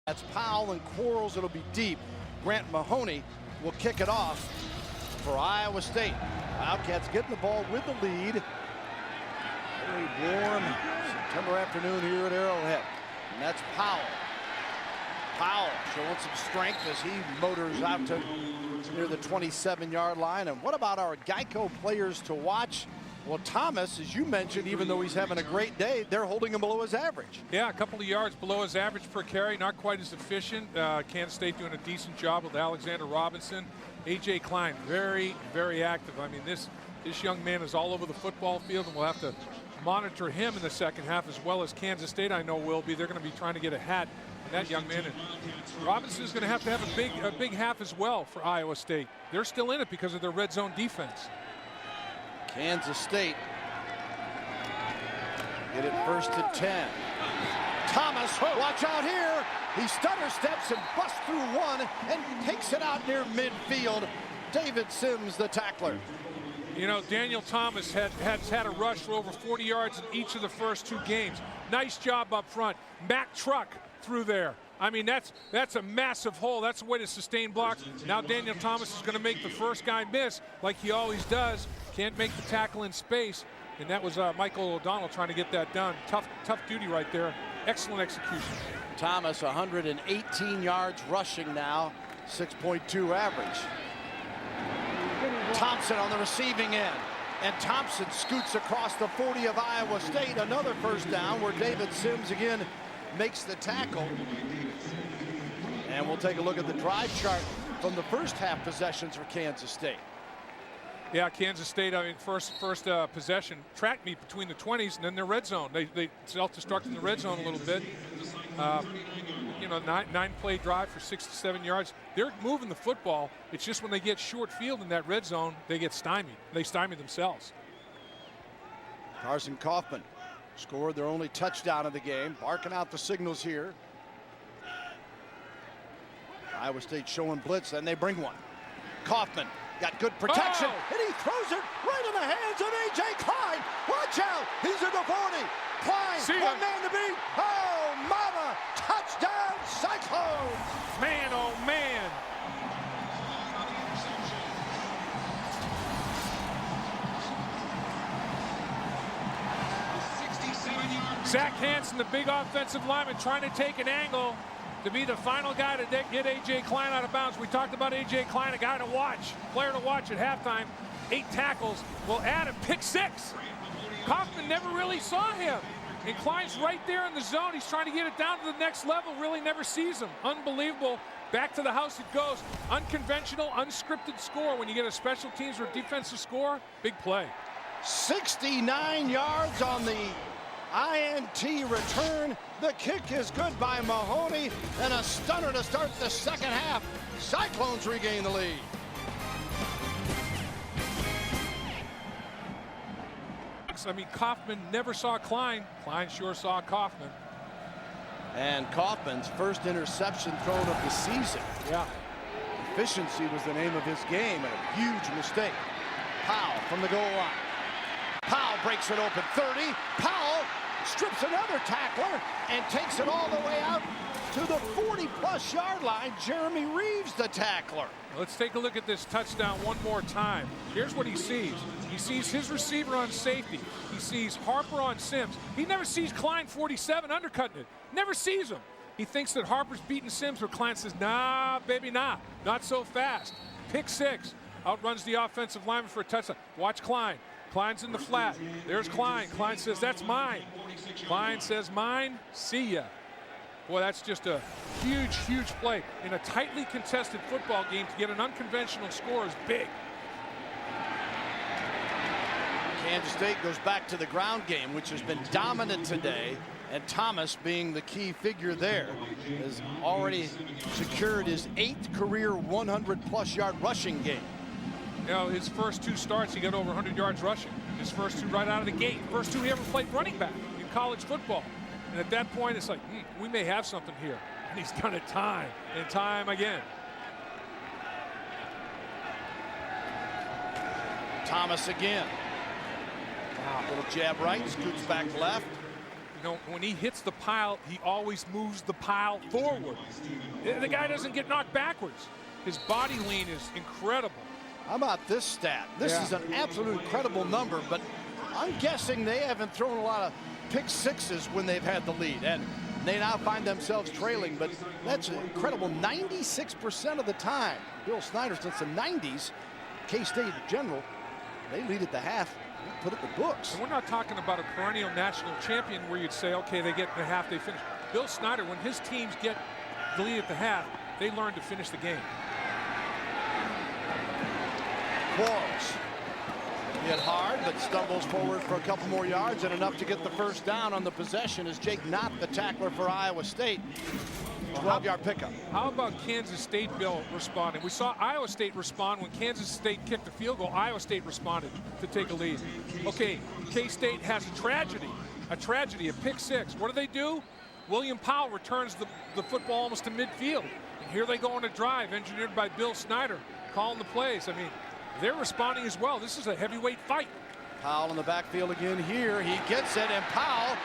That's Powell and Quarles. It'll be deep. Grant Mahoney will kick it off for Iowa State. Wildcats getting the ball with the lead. Very warm September afternoon here at Arrowhead. And that's Powell. Powell showing some strength as he motors out to near the 27-yard line. And what about our Geico players to watch? Well, Thomas, as you mentioned, even though he's having a great day, they're holding him below his average. Yeah, a couple of yards below his average per carry, not quite as efficient. Kansas State doing a decent job with Alexander Robinson. A.J. Klein, very, very active. I mean, this young man is all over the football field, and we'll have to monitor him in the second half, as well as Kansas State, I know, will be. They're going to be trying to get a hat on that young man. And Robinson is going to have a big half as well for Iowa State. They're still in it because of their red zone defense. Kansas State get it 1st and 10. Thomas, watch out here. He stutter steps and busts through one and takes it out near midfield. David Sims, the tackler. You know, Daniel Thomas has had a rush for over 40 yards in each of the first 2 games. Nice job up front. Mack Truck through there. I mean, that's a massive hole. That's a way to sustain blocks. Now Daniel Thomas is going to make the first guy miss like he always does. Can't make the tackle in space. And that was Michael O'Donnell trying to get that done. Tough duty right there. Excellent execution. Thomas 118 yards rushing now, 6.2 average. Thompson on the receiving end. And Thompson scoots across the 40 of Iowa State. Another first down where David Sims again makes the tackle. And we'll take a look at the drive chart from the first half possessions for Kansas State. Yeah, Kansas State, I mean, first possession, track meet between the 20s and then their red zone. They self-destruct in the red zone a little bit. You know, 9-play drive for 6 to 7 yards. They're moving the football. It's just when they get short field in that red zone, they get stymied. They stymie themselves. Carson Kaufman scored their only touchdown of the game, barking out the signals here. Iowa State showing blitz, and they bring one. Kaufman got good protection, and he throws it right in the hands of A.J. Klein. Watch out, he's at the 40. Klein, one man to beat. Oh, mama, touchdown, Cyclones. Man, oh, man. Zach Hansen, the big offensive lineman, trying to take an angle to be the final guy to get A.J. Klein out of bounds. We talked about A.J. Klein, a guy to watch, player to watch at halftime. 8 tackles will add a pick 6. Kaufman never really saw him. And Klein's right there in the zone. He's trying to get it down to the next level, really never sees him. Unbelievable. Back to the house it goes. Unconventional, unscripted score. When you get a special teams or defensive score, big play. 69 yards on the INT return. The kick is good by Mahoney, and a stunner to start the second half. Cyclones regain the lead. I mean, Kaufman never saw Klein. Klein sure saw Kaufman. And Kaufman's first interception thrown of the season. Yeah. Efficiency was the name of his game, and a huge mistake. Powell from the goal line. Powell breaks it open, 30. Powell strips another tackler and takes it all the way out to the 40-plus yard line. Jeremy Reeves, the tackler. Let's take a look at this touchdown one more time. Here's what he sees. He sees his receiver on safety. He sees Harper on Sims. He never sees Klein 47 undercutting it. Never sees him. He thinks that Harper's beating Sims, but Klein says, nah, baby, nah. Not so fast. Pick 6. Outruns the offensive lineman for a touchdown. Watch Klein. Klein's in the flat. There's Klein. Klein says, that's mine. Klein says, mine. See ya. Boy, that's just a huge, huge play. In a tightly contested football game, to get an unconventional score is big. Kansas State goes back to the ground game, which has been dominant today. And Thomas, being the key figure there, has already secured his 8th career 100-plus yard rushing game. You know, his first 2 starts, he got over 100 yards rushing. His first 2 right out of the gate. First 2 he ever played running back in college football. And at that point, it's like, we may have something here. And he's done it time and time again. Thomas again. Little jab right, scoots back left. you know, when he hits the pile, he always moves the pile forward. The guy doesn't get knocked backwards. His body lean is incredible. How about this stat? This is an absolute incredible number, but I'm guessing they haven't thrown a lot of pick sixes when they've had the lead, and they now find themselves trailing, but that's incredible. 96% of the time, Bill Snyder, since the 90s, K-State in general, they lead at the half, put it in the books. And we're not talking about a perennial national champion where you'd say, okay, they get the half, they finish. Bill Snyder, when his teams get the lead at the half, they learn to finish the game. Quarles hit hard, but stumbles forward for a couple more yards and enough to get the first down on the possession as Jake Knott, the tackler for Iowa State. 12-yard pickup. How about Kansas State, Bill, responding? We saw Iowa State respond when Kansas State kicked the field goal. Iowa State responded to take a lead. Okay, K-State has a tragedy, a pick six. What do? William Powell returns the football almost to midfield. And here they go on a drive engineered by Bill Snyder, calling the plays. I mean, they're responding as well. This is a heavyweight fight. Powell in the backfield again here. He gets it, and Powell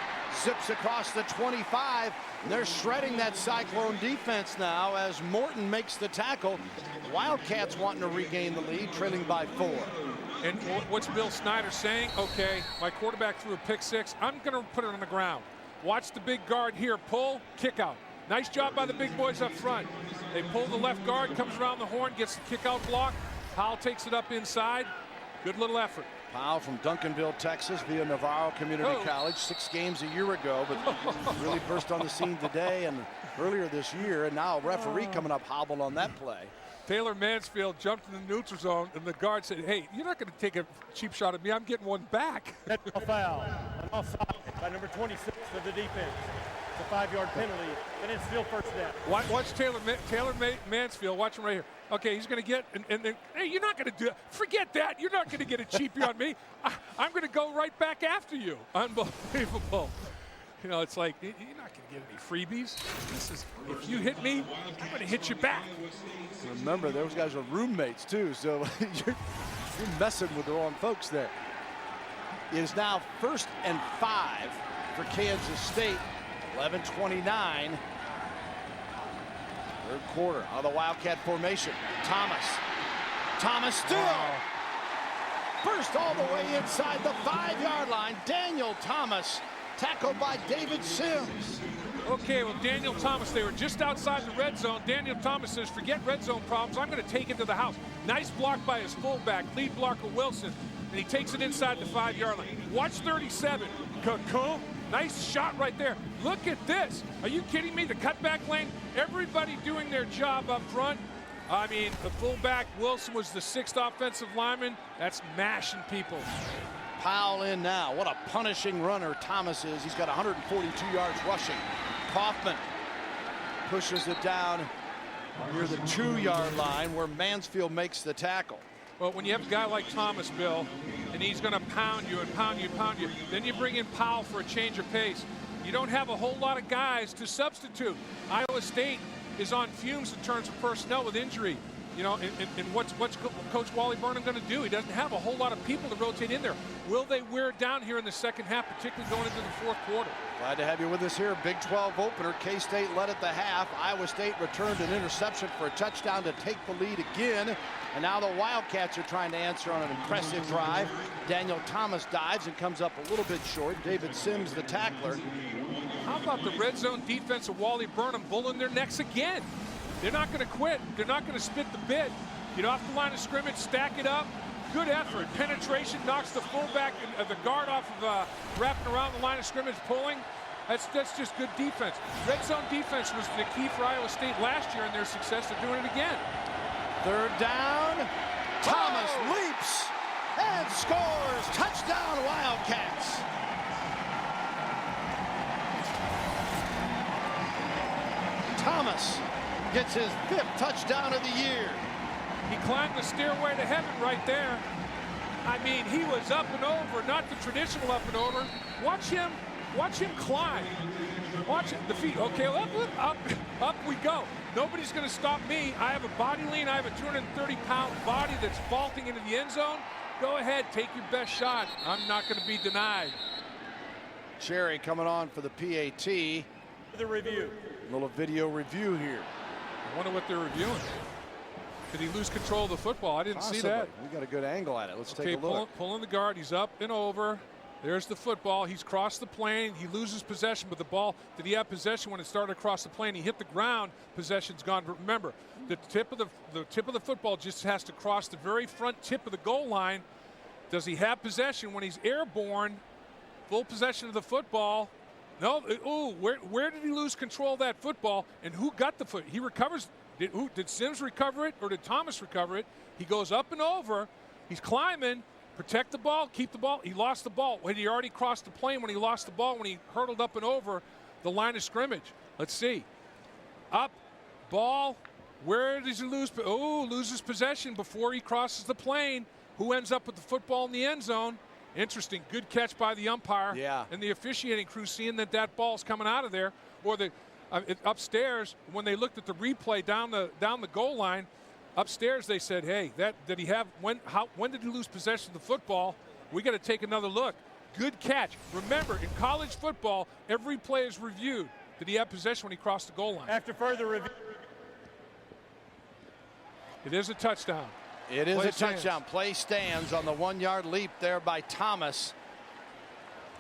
zips across the 25. They're shredding that Cyclone defense now as Morton makes the tackle. Wildcats wanting to regain the lead, trailing by 4. And what's Bill Snyder saying? Okay, my quarterback threw a pick six. I'm going to put it on the ground. Watch the big guard here. Pull, kick out. Nice job by the big boys up front. They pull the left guard, comes around the horn, gets the kick out block. Powell takes it up inside. Good little effort. Powell from Duncanville, Texas, via Navarro Community College. 6 games a year ago, but really burst on the scene today and earlier this year. And now a referee coming up hobbled on that play. Taylor Mansfield jumped in the neutral zone, and the guard said, hey, you're not going to take a cheap shot at me. I'm getting one back. That's a foul. An offside by number 26 of the defense. It's a 5-yard penalty, and it's still first down. Watch Taylor Mansfield. Watch him right here. Okay, he's going to get, and hey, you're not going to do it. Forget that. You're not going to get a cheapie on me. I'm going to go right back after you. Unbelievable. You know, it's like, you're not going to get any freebies. This is, if you hit me, I'm going to hit you back. Remember, those guys are roommates, too, so you're messing with the wrong folks there. It is now 1st and 5 for Kansas State. 11:29. Third quarter out of the Wildcat formation. Thomas still. First all the way inside the 5-yard line. Daniel Thomas tackled by David Sims. Okay, well, Daniel Thomas, they were just outside the red zone. Daniel Thomas says, forget red zone problems. I'm going to take it to the house. Nice block by his fullback, lead blocker Wilson, and he takes it inside the 5-yard line. Watch 37. Nice shot right there. Look at this. Are you kidding me? The cutback lane, everybody doing their job up front. I mean, the fullback, Wilson, was the 6th offensive lineman. That's mashing people. Powell in now. What a punishing runner Thomas is. He's got 142 yards rushing. Kaufman pushes it down near the 2-yard line where Mansfield makes the tackle. Well, when you have a guy like Thomas, Bill, and he's going to pound you and pound you and pound you, then you bring in Powell for a change of pace. You don't have a whole lot of guys to substitute. Iowa State is on fumes in terms of personnel with injury. You know, and what's Coach Wally Burnham going to do? He doesn't have a whole lot of people to rotate in there. Will they wear it down here in the second half, particularly going into the 4th quarter? Glad to have you with us here. Big 12 opener. K-State led at the half. Iowa State returned an interception for a touchdown to take the lead again. And now the Wildcats are trying to answer on an impressive drive. Daniel Thomas dives and comes up a little bit short. David Sims, the tackler. How about the red zone defense of Wally Burnham bulling their necks again? They're not going to quit. They're not going to spit the bit. Get off the line of scrimmage, stack it up. Good effort. Penetration knocks the fullback and the guard off of wrapping around the line of scrimmage, pulling. That's just good defense. Red zone defense was the key for Iowa State last year, and their success. They're doing it again. 3rd down. Thomas leaps and scores. Touchdown, Wildcats. Thomas gets his 5th touchdown of the year. He climbed the stairway to heaven right there. I mean, he was up and over, not the traditional up and over. Watch him climb. Watch it, the feet. Okay, up we go. Nobody's going to stop me. I have a body lean. I have a 230-pound body that's vaulting into the end zone. Go ahead, take your best shot. I'm not going to be denied. Cherry coming on for the PAT. The review. A little video review here. I wonder what they're reviewing. Did he lose control of the football? I didn't see that. We got a good angle at it. Let's take a look. Pulling the guard. He's up and over. There's the football. He's crossed the plane. He loses possession, but the ball, did he have possession when it started across the plane? He hit the ground. Possession's gone. But remember, the tip of the football just has to cross the very front tip of the goal line. Does he have possession when he's airborne? Full possession of the football. No. Ooh, where did he lose control of that football? And who got the foot? He recovers. Did Sims recover it or did Thomas recover it? He goes up and over. He's climbing. Protect the ball, keep the ball. He lost the ball. Had he already crossed the plane when he lost the ball, when he hurdled up and over the line of scrimmage? Let's see. Up, ball. Where does he lose? Oh, loses possession before he crosses the plane. Who ends up with the football in the end zone? Interesting. Good catch by the umpire. Yeah. And the officiating crew seeing that ball's coming out of there. Or upstairs, when they looked at the replay down the goal line, upstairs they said, hey, did he have, when did he lose possession of the football? We got to take another look. Good catch. Remember, in college football, every play is reviewed. Did he have possession when he crossed the goal line? After further review. It is a touchdown. It is a touchdown. Play stands on the 1-yard leap there by Thomas.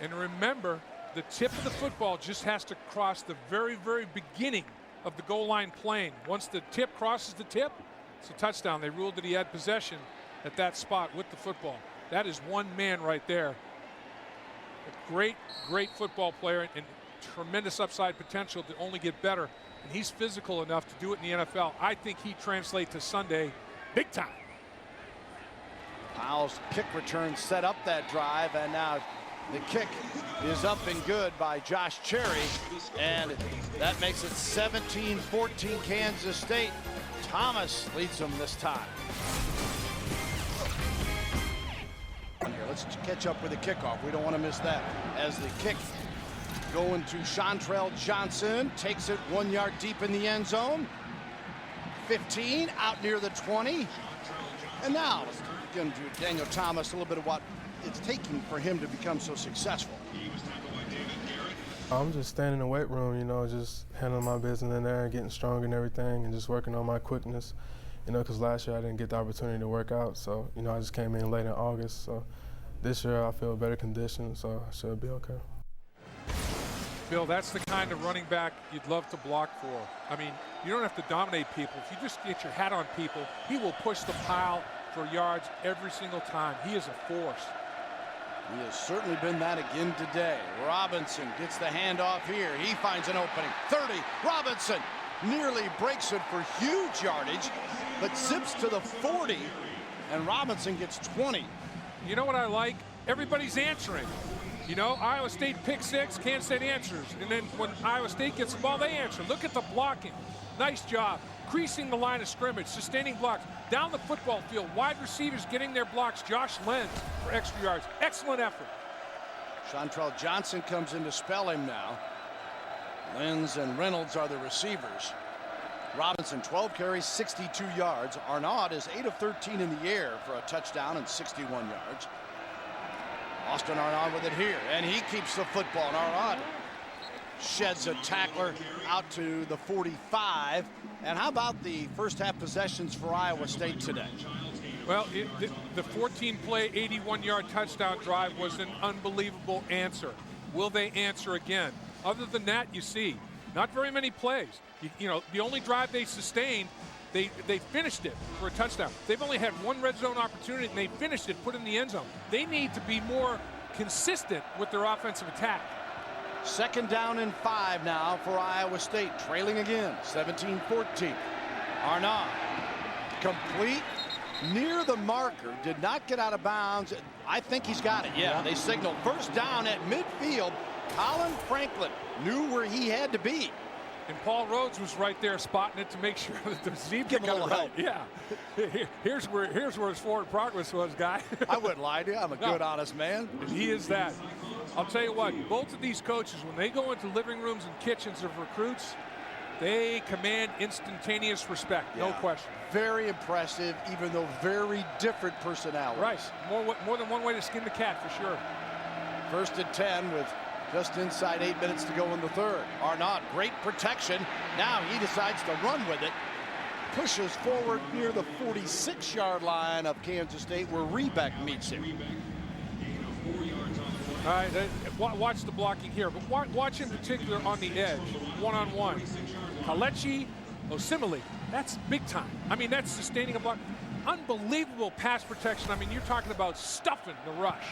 And remember, the tip of the football just has to cross the very, very beginning of the goal line plane. Once the tip crosses the tip, it's a touchdown. They ruled that he had possession at that spot with the football. That is one man right there. A great, great football player and tremendous upside potential to only get better. And he's physical enough to do it in the NFL. I think he translates to Sunday big time. Powell's kick return set up that drive, and now the kick is up and good by Josh Cherry, and that makes it 17-14 Kansas State. Thomas leads them this time. Here, let's catch up with the kickoff. We don't want to miss that. As the kick going to Chantrell Johnson, takes it 1 yard deep in the end zone. 15 out near the 20. And now let's get into Daniel Thomas, a little bit of what it's taking for him to become so successful. I'm just staying in the weight room, you know, just handling my business in there, getting stronger and everything, and just working on my quickness, you know, because last year I didn't get the opportunity to work out. So, you know, I just came in late in August. So this year I feel better conditioned, so I should be okay. Bill, that's the kind of running back you'd love to block for. I mean, you don't have to dominate people. If you just get your hat on people, he will push the pile for yards every single time. He is a force. He has certainly been that again today. Robinson gets the handoff here. He finds an opening. 30. Robinson nearly breaks it for huge yardage, but zips to the 40, and Robinson gets 20. You know what I like? Everybody's answering. You know, Iowa State pick six, Kansas State answers. And then when Iowa State gets the ball, they answer. Look at the blocking. Nice job. Creasing the line of scrimmage, sustaining blocks. Down the football field, wide receivers getting their blocks. Josh Lenz for extra yards. Excellent effort. Chantrell Johnson comes in to spell him now. Lenz and Reynolds are the receivers. Robinson, 12 carries, 62 yards. Arnaud is 8 of 13 in the air for a touchdown and 61 yards. Austin Arnaud with it here, and he keeps the football. And Arnaud sheds a tackler out to the 45. And how about the first half possessions for Iowa State today? Well, the 14-play, 81-yard touchdown drive was an unbelievable answer. Will they answer again? Other than that, you see, not very many plays. You know, the only drive they sustained, they finished it for a touchdown. They've only had one red zone opportunity, and they finished it, put it in the end zone. They need to be more consistent with their offensive attack. 2nd down and 5 now for Iowa State, trailing again, 17-14. Arnaud, complete, near the marker, did not get out of bounds. I think he's got it, yeah. They signaled first down at midfield. Colin Franklin knew where he had to be. And Paul Rhodes was right there spotting it to make sure that the receiver got it right. Yeah. Here's where his forward progress was, guy. I wouldn't lie to you. I'm a good, honest man. And he is that. I'll tell you what, both of these coaches, when they go into living rooms and kitchens of recruits, they command instantaneous respect, no question. Very impressive, even though very different personalities. Right. More than one way to skin the cat, for sure. 1st and 10 with Just inside 8 minutes to go in the third. Arnaud, great protection. Now he decides to run with it. Pushes forward near the 46-yard line of Kansas State, where Rebeck meets him. All right, watch the blocking here, but watch in particular on the edge, one-on-one. Kalechi Osimile, that's big time. I mean, that's sustaining a block. Unbelievable pass protection. I mean, you're talking about stuffing the rush.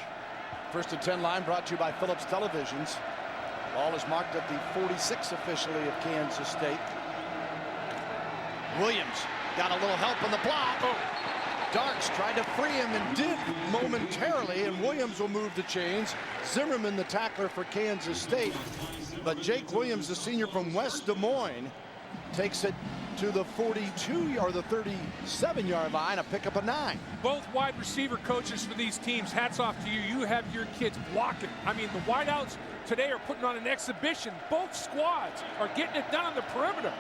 1st and 10 line brought to you by Phillips Televisions. Ball is marked at the 46 officially of Kansas State. Williams got a little help in the block. Oh. Darks tried to free him and did momentarily, and Williams will move the chains. Zimmerman, the tackler for Kansas State. But Jake Williams, the senior from West Des Moines, takes it to the 42 or the 37-yard line, a pickup of 9. Both wide receiver coaches for these teams, hats off to you. You have your kids blocking. I mean, the wideouts today are putting on an exhibition. Both squads are getting it done on the perimeter.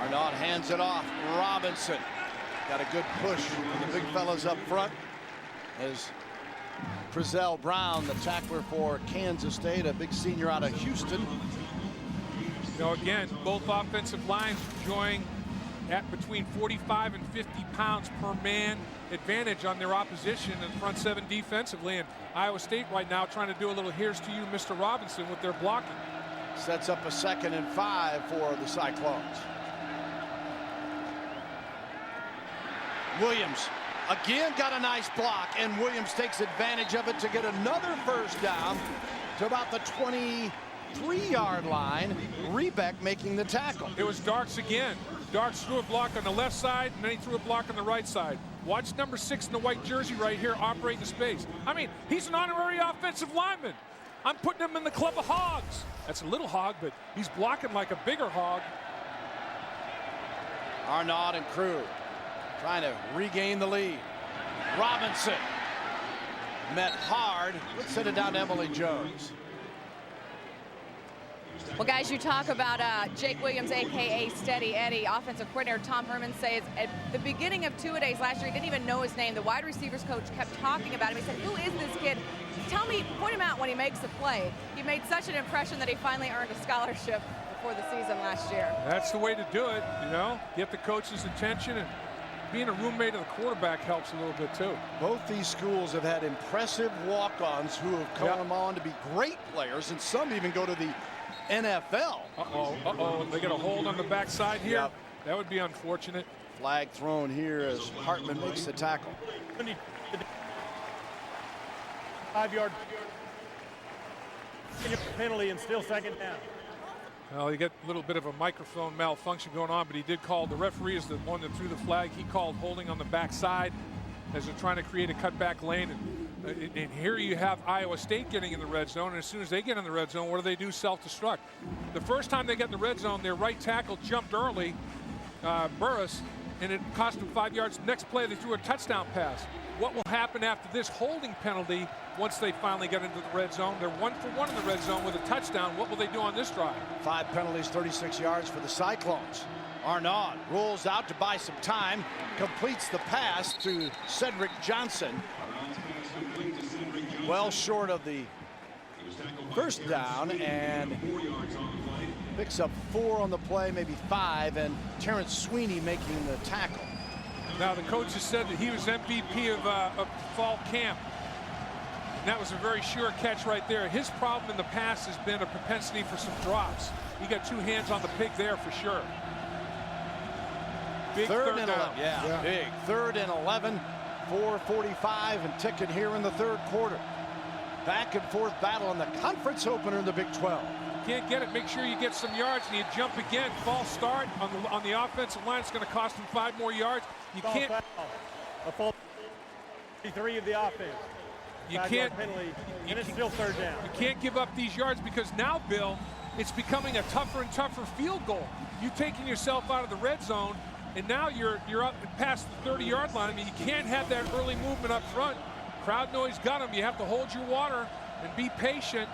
Arnaud hands it off. Robinson got a good push from the big fellas up front as Prezell Brown, the tackler for Kansas State, a big senior out of Houston. Now again, both offensive lines enjoying at between 45 and 50 pounds per man advantage on their opposition in front seven defensively. And Iowa State right now trying to do a little here's to you, Mr. Robinson, with their blocking. Sets up a 2nd and 5 for the Cyclones. Williams again got a nice block, and Williams takes advantage of it to get another first down to about the 23-yard line. Rebeck making the tackle. It was Darks again. Darks threw a block on the left side, and then he threw a block on the right side. Watch number 6 in the white jersey right here operate in space. I mean, he's an honorary offensive lineman. I'm putting him in the club of hogs. That's a little hog, but he's blocking like a bigger hog. Arnaud and crew trying to regain the lead. Robinson met hard. Let's send it down to Emily Jones. Well, guys, you talk about Jake Williams, a.k.a. Steady Eddie. Offensive coordinator Tom Herman says at the beginning of two-a-days last year, he didn't even know his name. The wide receivers coach kept talking about him. He said, who is this kid? Tell me, point him out when he makes a play. He made such an impression that he finally earned a scholarship before the season last year. That's the way to do it, you know, get the coach's attention, and being a roommate of the quarterback helps a little bit too. Both these schools have had impressive walk-ons who have come on to be great players, and some even go to the NFL. They get a hold on the backside here. Yep. That would be unfortunate. Flag thrown here as Hartman makes the tackle. 5-yard penalty and still 2nd down. Well, you get a little bit of a microphone malfunction going on, but he did call. The referee is the one that threw the flag. He called holding on the backside as they're trying to create a cutback lane. And here you have Iowa State getting in the red zone, and as soon as they get in the red zone, what do? Self-destruct. The first time they got in the red zone, their right tackle jumped early, Burris, and it cost them 5 yards. Next play, they threw a touchdown pass. What will happen after this holding penalty once they finally get into the red zone? They're 1 for 1 in the red zone with a touchdown. What will they do on this drive? 5 penalties, 36 yards for the Cyclones. Arnaud rolls out to buy some time, completes the pass to Cedric Johnson. Well short of the first down, and picks up 4 on the play, maybe 5, and Terrence Sweeney making the tackle. Now, the coach has said that he was MVP of fall camp. And that was a very sure catch right there. His problem in the past has been a propensity for some drops. He got 2 hands on the pig there for sure. Big third and down. 11. Yeah, big. 3rd and 11, 4:45 and ticking here in the third quarter. Back and forth battle in the conference opener in the Big 12. Can't get it, make sure you get some yards, and you jump again. False start on the offensive line. It's going to cost them 5 more yards. You can't. A fall 3 of the offense. You can't. Penalty, and it's still 3rd down. You can't give up these yards because now, Bill, it's becoming a tougher and tougher field goal. You're taking yourself out of the red zone, and now you're up past the 30-yard line. I mean, you can't have that early movement up front. Crowd noise got them. You have to hold your water and be patient.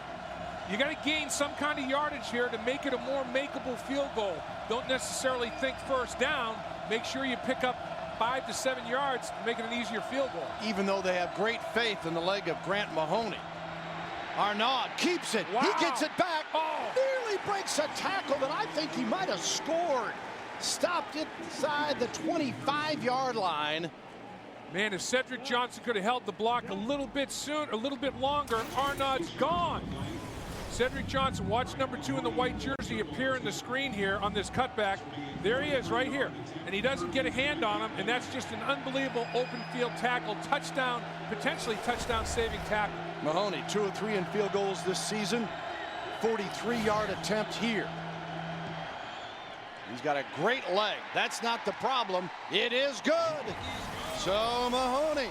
You got to gain some kind of yardage here to make it a more makeable field goal. Don't necessarily think first down. Make sure you pick up 5 to 7 yards to make it an easier field goal. Even though they have great faith in the leg of Grant Mahoney. Arnaud keeps it. Wow. He gets it back. Oh. Nearly breaks a tackle that I think he might have scored. Stopped inside the 25-yard line. Man, if Cedric Johnson could have held the block a little bit sooner, a little bit longer, Arnaud's gone. Cedric Johnson, watch number 2 in the white jersey appear in the screen here on this cutback. There he is right here. And he doesn't get a hand on him, and that's just an unbelievable open field tackle. Touchdown, potentially touchdown saving tackle. Mahoney, 2 of 3 in field goals this season. 43-yard attempt here. He's got a great leg. That's not the problem. It is good. So Mahoney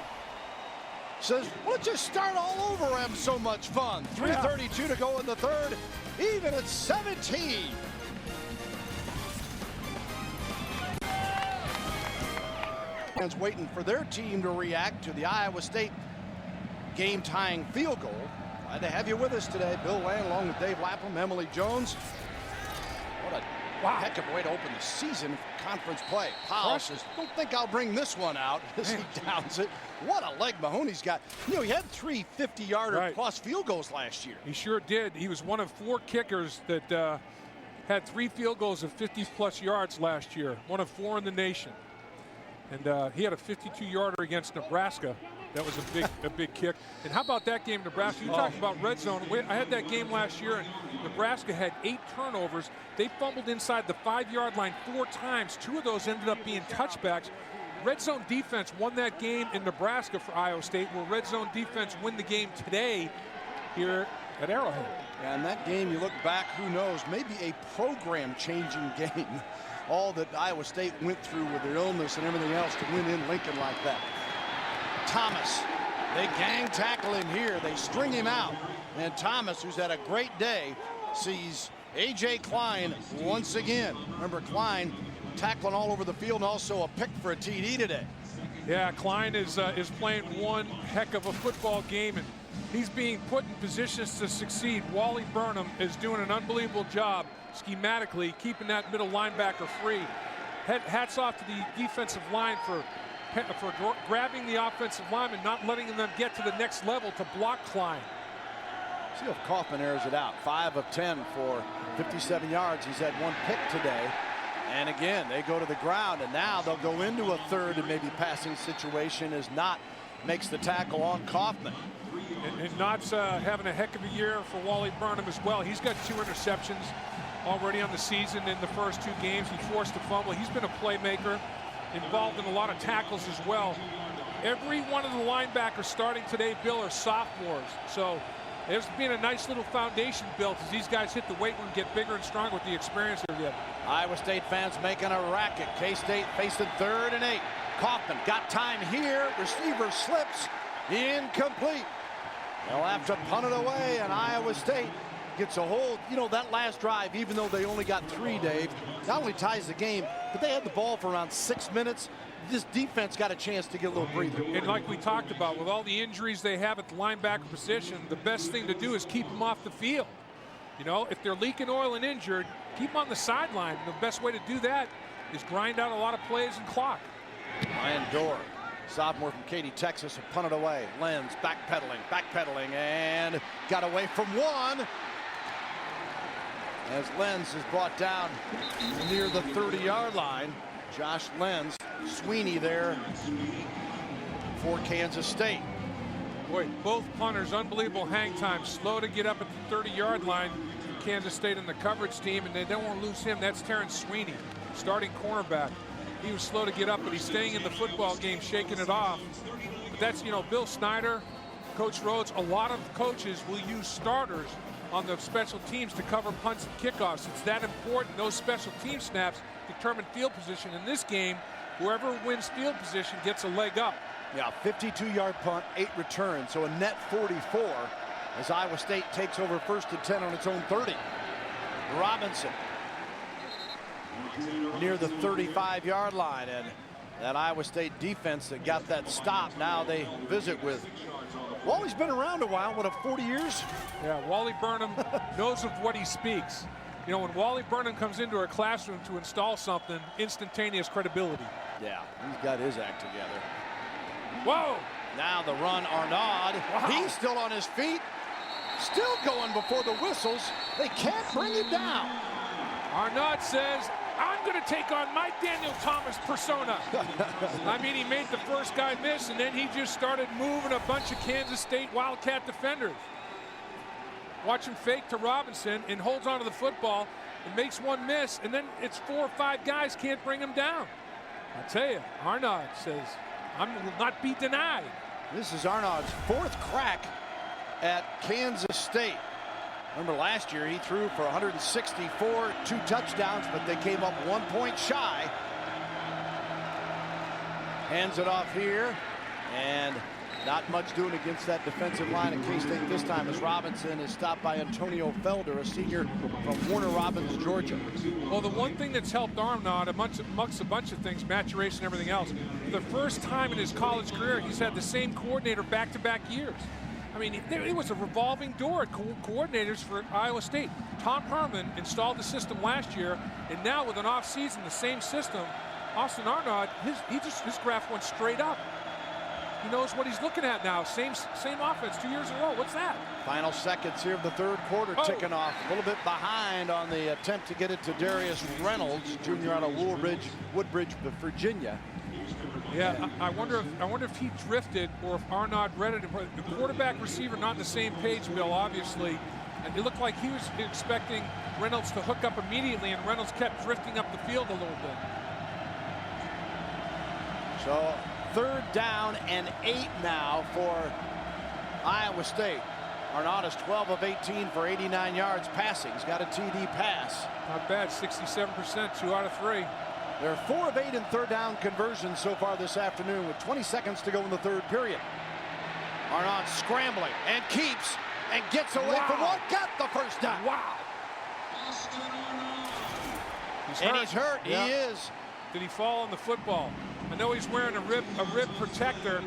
says, let's just start all over. Have so much fun. 3:32 to go in the third, even at 17. Fans waiting for their team to react to the Iowa State game-tying field goal. Glad to have you with us today. Bill Lang along with Dave Lapham, Emily Jones. What a heck of a way to open the season for conference play. Powell says, don't think I'll bring this one out as he downs it. What a leg Mahoney's got. You know, he had 3 50-yarder plus field goals last year. He sure did. He was one of 4 kickers that had 3 field goals of 50-plus yards last year. One of 4 in the nation. And he had a 52-yarder against Nebraska. That was a big kick. And how about that game, Nebraska? You talked about red zone. I had that game last year, and Nebraska had 8 turnovers. They fumbled inside the 5-yard line 4 times. 2 of those ended up being touchbacks. Red zone defense won that game in Nebraska for Iowa State. Will red zone defense win the game today here at Arrowhead? Yeah, in that game, you look back, who knows, maybe a program-changing game. All that Iowa State went through with their illness and everything else to win in Lincoln like that. Thomas, they gang tackle him here. They string him out. And Thomas, who's had a great day, sees A.J. Klein once again. Remember, Klein tackling all over the field and also a pick for a TD today. Yeah, Klein is playing one heck of a football game, and he's being put in positions to succeed. Wally Burnham is doing an unbelievable job schematically keeping that middle linebacker free. Hats off to the defensive line for grabbing the offensive lineman, not letting them get to the next level to block Klein. See if Kaufman airs it out. 5 of 10 for 57 yards. He's had 1 pick today. And again, they go to the ground, and now they'll go into a third and maybe passing situation as Knott makes the tackle on Kaufman. And Knott's having a heck of a year for Wally Burnham as well. He's got 2 interceptions already on the season in the first 2 games. He forced a fumble. He's been a playmaker, involved in a lot of tackles as well. Every one of the linebackers starting today, Bill, are sophomores. So there's been a nice little foundation built as these guys hit the weight room, get bigger and stronger with the experience they're getting. Iowa State fans making a racket. K-State facing 3rd and 8. Kaufman got time here. Receiver slips. Incomplete. They'll have to punt it away, and Iowa State gets a hold. You know, that last drive, even though they only got 3, Dave, not only ties the game, but they had the ball for around 6 minutes. This defense got a chance to get a little breather. And like we talked about, with all the injuries they have at the linebacker position, the best thing to do is keep them off the field. You know, if they're leaking oil and injured, keep them on the sideline. The best way to do that is grind out a lot of plays and clock. Ryan Dorr, sophomore from Katy, Texas, have punted away. Lenz backpedaling, and got away from 1. As Lenz is brought down near the 30-yard line. Josh Lenz, Sweeney there for Kansas State. Boy, both punters, unbelievable hang time. Slow to get up at the 30-yard line for Kansas State and the coverage team, and they don't want to lose him. That's Terrence Sweeney, starting cornerback. He was slow to get up, but he's staying in the football game, shaking it off. But that's, you know, Bill Snyder, Coach Rhodes, a lot of coaches will use starters on the special teams to cover punts and kickoffs. It's that important. Those special team snaps determine field position. In this game, whoever wins field position gets a leg up. Yeah, 52-yard punt, 8 returns, so a net 44 as Iowa State takes over 1st and 10 on its own 30. Robinson near the 35-yard line, and that Iowa State defense that got that stop, now they visit with. Wally's been around a while, what, 40 years? Yeah, Wally Burnham knows of what he speaks. You know, when Wally Burnham comes into a classroom to install something, instantaneous credibility. Yeah, he's got his act together. Whoa! Now the run, Arnaud. Wow. He's still on his feet. still going before the whistles. They can't bring him down. Arnaud says, I'm going to take on my Daniel Thomas persona. I mean, he made the first guy miss, and then he just started moving a bunch of Kansas State Wildcat defenders. Watch him fake to Robinson and holds onto the football and makes one miss, and then it's 4 or 5 guys can't bring him down. I tell you, Arnaud says, I will not be denied. This is Arnaud's 4th crack at Kansas State. Remember last year he threw for 164, 2 touchdowns, but they came up 1 point shy. Hands it off here, and not much doing against that defensive line at K-State this time, as Robinson is stopped by Antonio Felder, a senior from Warner Robins, Georgia. Well, the one thing that's helped Arnaud amongst a bunch of things, maturation and everything else, the first time in his college career he's had the same coordinator back-to-back years. I mean, it was a revolving door at coordinators for Iowa State. Tom Herman installed the system last year, and now with an off-season, the same system, Austin Arnaud, his graph went straight up. He knows what he's looking at now. Same offense 2 years in a row. What's that? Final seconds here of the 3rd quarter ticking off. A little bit behind on the attempt to get it to Darius Reynolds, junior out of Woodbridge, Virginia. Yeah, I wonder if he drifted or if Arnaud read it. The quarterback receiver not on the same page, Bill, obviously. And it looked like he was expecting Reynolds to hook up immediately, and Reynolds kept drifting up the field a little bit. So 3rd down and 8 now for Iowa State. Arnaud is 12 of 18 for 89 yards passing. He's got a TD pass. Not bad, 67%, 2 out of 3. They're 4 of 8 in 3rd down conversions so far this afternoon with 20 seconds to go in the 3rd period. Arnaud scrambling and keeps and gets away from one. Got the first down. Wow. He's hurt. Yeah. He is. Did he fall on the football? I know he's wearing a rib protector,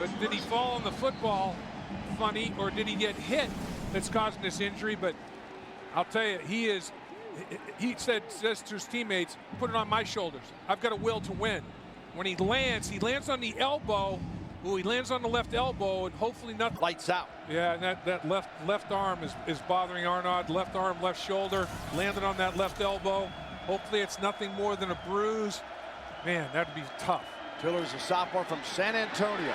but did he fall on the football funny, or did he get hit that's causing this injury? But I'll tell you, he says to his teammates, put it on my shoulders. I've got a will to win. When he lands on the elbow. Ooh, he lands on the left elbow, and hopefully nothing. Lights out. Yeah, and that left arm is bothering Arnaud. Left arm, left shoulder, landed on that left elbow. Hopefully it's nothing more than a bruise. Man, that'd be tough. Tiller's a sophomore from San Antonio.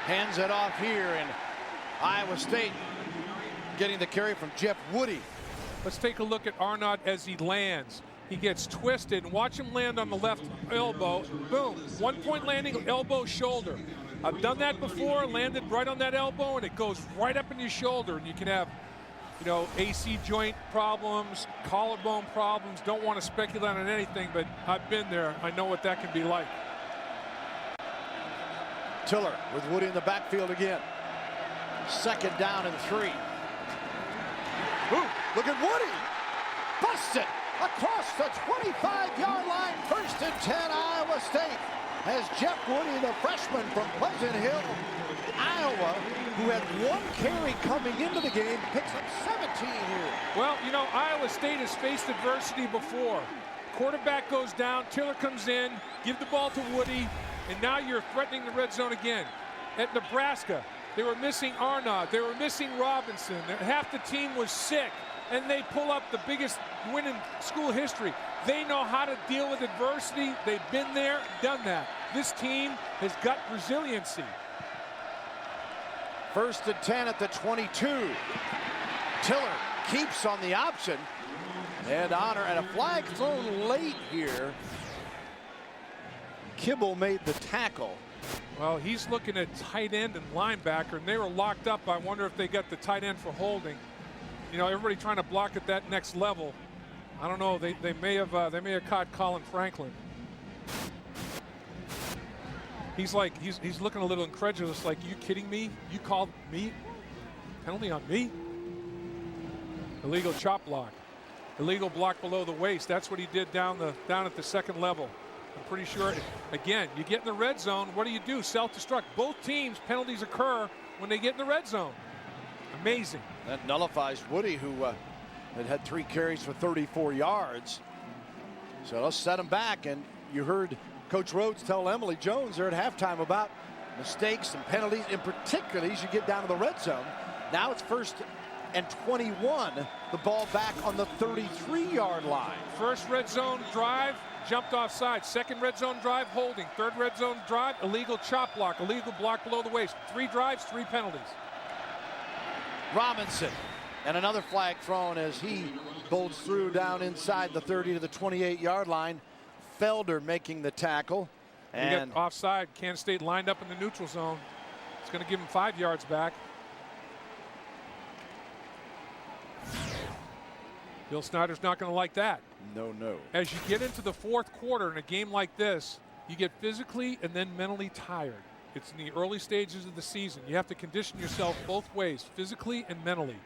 Hands it off here, and Iowa State getting the carry from Jeff Woody. Let's take a look at Arnaud as he lands. He gets twisted, and watch him land on the left elbow. Boom, 1 point landing, elbow, shoulder. I've done that before, landed right on that elbow, and it goes right up in your shoulder, and you can have, AC joint problems, collarbone problems. Don't want to speculate on anything, but I've been there. I know what that can be like. Tiller with Woody in the backfield again. 2nd down and 3. Ooh, look at Woody. Busted across the 25-yard line. 1st and 10, Iowa State. As Jeff Woody, the freshman from Pleasant Hill, Iowa, who had 1 carry coming into the game, picks up 17 here. Well, Iowa State has faced adversity before. Quarterback goes down, Tiller comes in, give the ball to Woody, and now you're threatening the red zone again. At Nebraska, they were missing Arnaud, they were missing Robinson. Half the team was sick, and they pull up the biggest win in school history. They know how to deal with adversity. They've been there, done that. This team has got resiliency. 1st and 10 at the 22. Tiller keeps on the option. And honor, and a flag thrown late here. Kibble made the tackle. Well, he's looking at tight end and linebacker, and they were locked up. I wonder if they got the tight end for holding. Everybody trying to block at that next level. I don't know. They may have caught Colin Franklin. He's looking a little incredulous. Like, you kidding me? You called me? Penalty on me? Illegal chop block. Illegal block below the waist. That's what he did down at the 2nd level. I'm pretty sure. Again, you get in the red zone. What do? Self-destruct. Both teams, penalties occur when they get in the red zone. Amazing. That nullifies Woody, who had 3 carries for 34 yards. So let's set him back. And you heard Coach Rhodes tell Emily Jones there at halftime about mistakes and penalties, in particular as you get down to the red zone. Now it's 1st and 21. The ball back on the 33-yard line. First red zone drive, jumped offside. Second red zone drive, holding. Third red zone drive, illegal chop block, illegal block below the waist. 3 drives, 3 penalties. Robinson, and another flag thrown as he bolts through down inside the 30 to the 28-yard line. Felder making the tackle. And we got offside. Kansas State lined up in the neutral zone. It's going to give him 5 yards back. Bill Snyder's not going to like that. No. As you get into the fourth quarter in a game like this, you get physically and then mentally tired. It's in the early stages of the season. You have to condition yourself both ways, physically and mentally.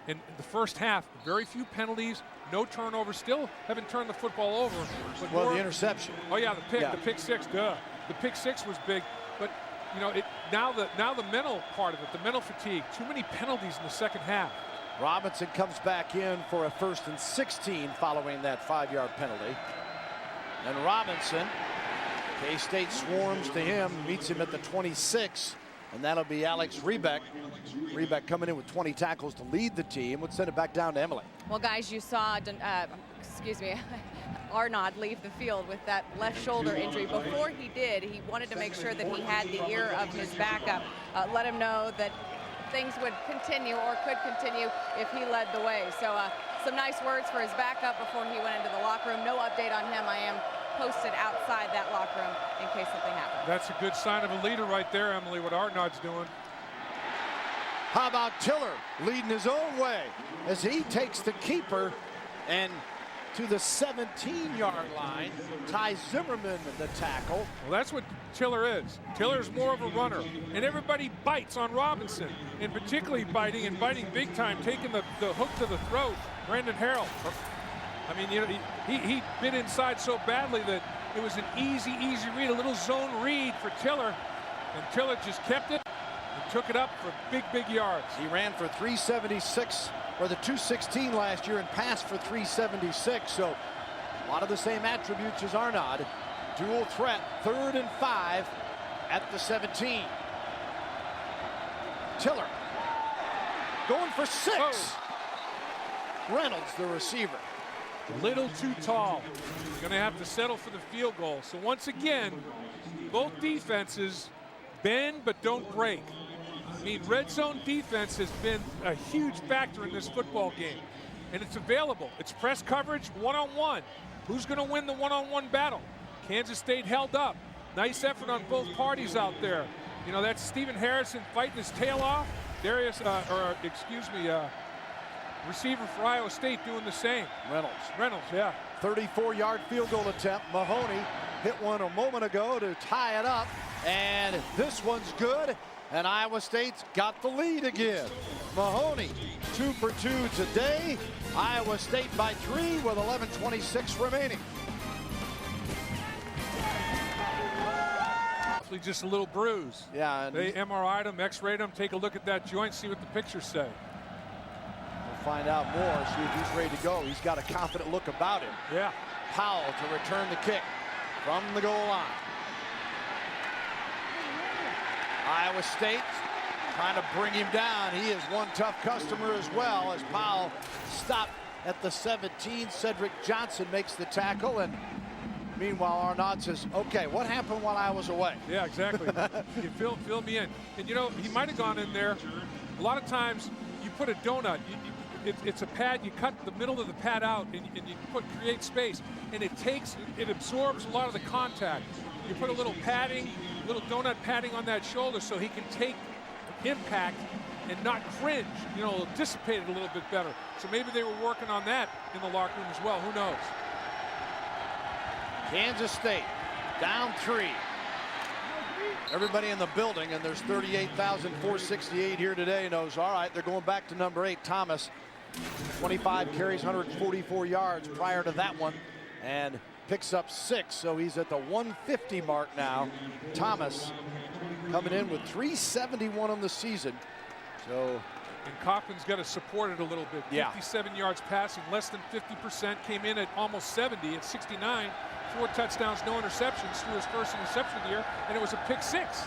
In the first half, very few penalties, no turnovers. Still haven't turned the football over. But well, the interception. Oh yeah, the pick six. Duh. The pick six was big, but you know now the mental part of it, the mental fatigue. Too many penalties in the second half. Robinson comes back in for a 1st and 16 following that 5-yard penalty. And Robinson, K-State swarms to him, meets him at the 26. And that'll be Alex Rebeck. Rebeck coming in with 20 tackles to lead the team. Would send it back down to Emily. Well, guys, you saw, Arnaud leave the field with that left shoulder injury. Before he did, he wanted to make sure that he had the ear of his backup. Let him know that things would continue or could continue if he led the way. So some nice words for his backup before he went into the locker room. No update on him. I am posted outside that locker room in case something happens. That's a good sign of a leader right there, Emily, what Arnaud's doing. How about Tiller leading his own way as he takes the keeper and to the 17-yard line. Ty Zimmerman the tackle. Well, that's what Tiller is. Tiller's more of a runner, and everybody bites on Robinson, and particularly biting big time, taking the hook to the throat. Brandon Harrell. I mean, you know, he bit inside so badly that it was an easy read, a little zone read for Tiller, and Tiller just kept it and took it up for big yards. He ran for 376 or the 216 last year and passed for 376. So a lot of the same attributes as Arnaud. Dual threat, 3rd and 5 at the 17. Tiller going for 6. Oh. Reynolds, the receiver. Little too tall. Going to have to settle for the field goal. So once again, both defenses bend but don't break. I mean, red zone defense has been a huge factor in this football game, and it's available. It's press coverage, one-on-one. Who's going to win the one-on-one battle? Kansas State held up. Nice effort on both parties out there. You know, that's Stephen Harrison fighting his tail off. Receiver for Iowa State doing the same. Reynolds, yeah. 34-yard field goal attempt. Mahoney hit one a moment ago to tie it up, and this one's good. And Iowa State's got the lead again. Mahoney, 2 for 2 today. Iowa State by 3 with 11:26 remaining. Just a little bruise. Yeah. And they MRI'd him, X-rayed him. Take a look at that joint, see what the pictures say. We'll find out more, see if he's ready to go. He's got a confident look about him. Yeah. Powell to return the kick from the goal line. Iowa State trying to bring him down. He is one tough customer as well, as Powell stopped at the 17. Cedric Johnson makes the tackle, and meanwhile Arnaud says, okay, what happened while I was away? Yeah, exactly. You fill me in. And you know, he might have gone in there. A lot of times you put a donut, it's a pad, you cut the middle of the pad out and you create space, and it absorbs a lot of the contact. You put a little padding, little donut padding on that shoulder so he can take impact and not cringe, you know, dissipate it a little bit better. So maybe they were working on that in the locker room as well, who knows. Kansas State down 3. Everybody in the building, and there's 38,468 here today, knows, all right, they're going back to number 8, Thomas. 25 carries, 144 yards prior to that one, and picks up 6, so he's at the 150 mark now. Thomas coming in with 371 on the season. So, and Coffman's got to support it a little bit. Yeah. 57 yards passing, less than 50%, came in at almost 70 at 69. 4 touchdowns, no interceptions, threw his first interception of the year, and it was a pick 6.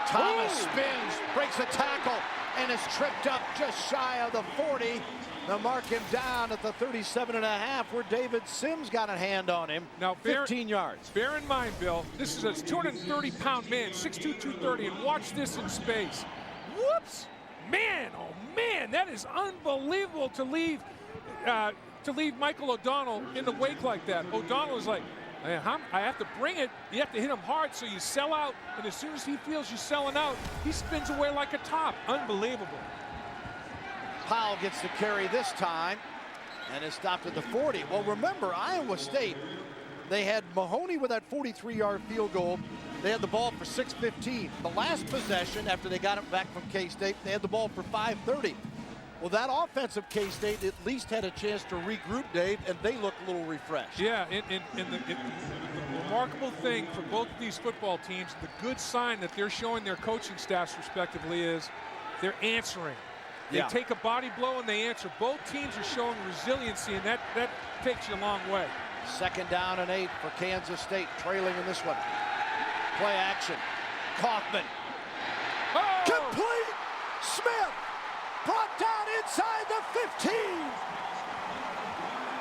Thomas spins, breaks a tackle, and is tripped up just shy of the 40. They'll mark him down at the 37.5, where David Sims got a hand on him. Now, 15 yards. Bear in mind, Bill, this is a 230-pound man, 6'2", 230, and watch this in space. Whoops! Man, oh man, that is unbelievable to leave Michael O'Donnell in the wake like that. O'Donnell is like, I have to bring it. You have to hit him hard, so you sell out, and as soon as he feels you're selling out, he spins away like a top. Unbelievable. Powell gets the carry this time and is stopped at the 40. Well, remember, Iowa State, they had Mahoney with that 43-yard field goal. They had the ball for 6:15. The last possession, after they got it back from K-State, they had the ball for 5:30. Well, that offensive K-State at least had a chance to regroup, Dave, and they look a little refreshed. Yeah, and the remarkable thing for both of these football teams, the good sign that they're showing their coaching staffs respectively is they're answering. They take a body blow and they answer. Both teams are showing resiliency, and that takes you a long way. 2nd down and 8 for Kansas State, trailing in this one. Play action. Kaufman. Oh! Complete! Smith brought down inside the 15.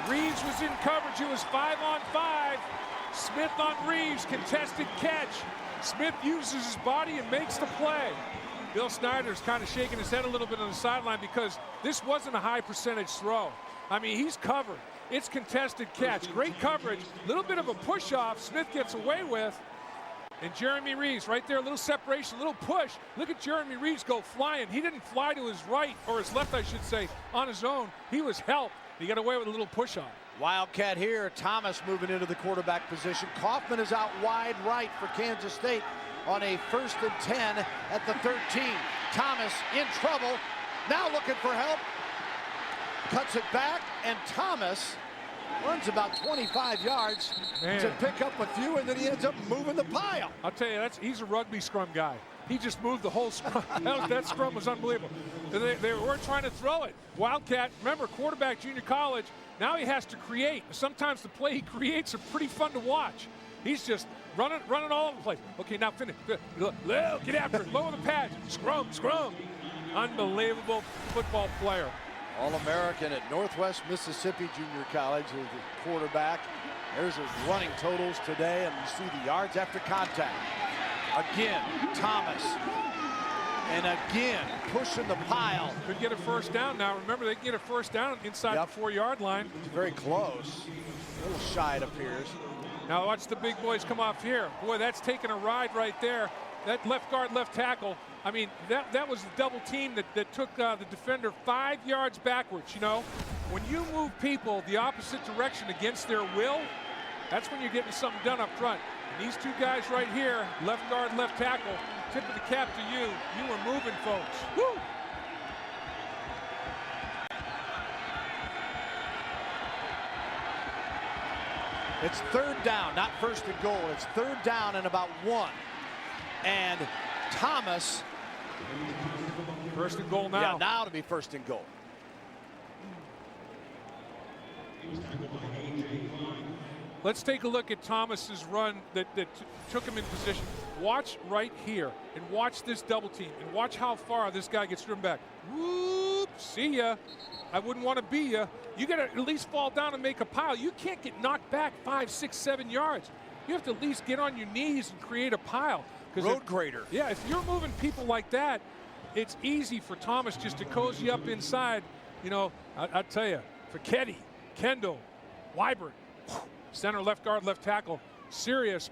Reeves was in coverage. It was 5-on-5. Smith on Reeves, contested catch. Smith uses his body and makes the play. Bill Snyder's kind of shaking his head a little bit on the sideline because this wasn't a high percentage throw. I mean, he's covered. It's contested catch. Great coverage. A little bit of a push-off Smith gets away with. And Jeremy Reeves right there, a little separation, a little push. Look at Jeremy Reeves go flying. He didn't fly to his right, or his left, I should say, on his own. He was helped. He got away with a little push-off. Wildcat here. Thomas moving into the quarterback position. Kaufman is out wide right for Kansas State on a 1st and 10 at the 13. Thomas in trouble. Now looking for help. Cuts it back, and Thomas runs about 25 yards to pick up a few, and then he ends up moving the pile. I'll tell you, he's a rugby scrum guy. He just moved the whole scrum. That scrum was unbelievable. They weren't trying to throw it. Wildcat, remember, quarterback, junior college, now he has to create. Sometimes the play he creates are pretty fun to watch. He's just running all over the place. Okay, now finish. Look, get after it. Lower the pads. Scrum. Unbelievable football player. All-American at Northwest Mississippi Junior College is the quarterback. There's his running totals today, and you see the yards after contact. Again, Thomas. And again, pushing the pile. Could get a first down now. Remember, they can get a first down inside the 4-yard line. It's very close. A little shy, it appears. Now watch the big boys come off here. Boy, that's taking a ride right there. That left guard, left tackle. I mean, that was the double team that took the defender 5 yards backwards, you know. When you move people the opposite direction against their will, that's when you're getting something done up front. And these two guys right here, left guard, left tackle, tip of the cap to you. You were moving, folks. Woo! It's 3rd down, not 1st and goal. It's 3rd down and about 1. And Thomas. 1st and goal now. Yeah, now to be 1st and goal. Let's take a look at Thomas's run that took him in position. Watch right here and watch this double team and watch how far this guy gets driven back. Whoop, see ya. I wouldn't want to be ya. You got to at least fall down and make a pile. You can't get knocked back 5, 6, 7 yards. You have to at least get on your knees and create a pile. Road grader. Yeah, if you're moving people like that, it's easy for Thomas just to cozy up inside. You know, I tell you, for Kendall, Weibert, center, left guard, left tackle, serious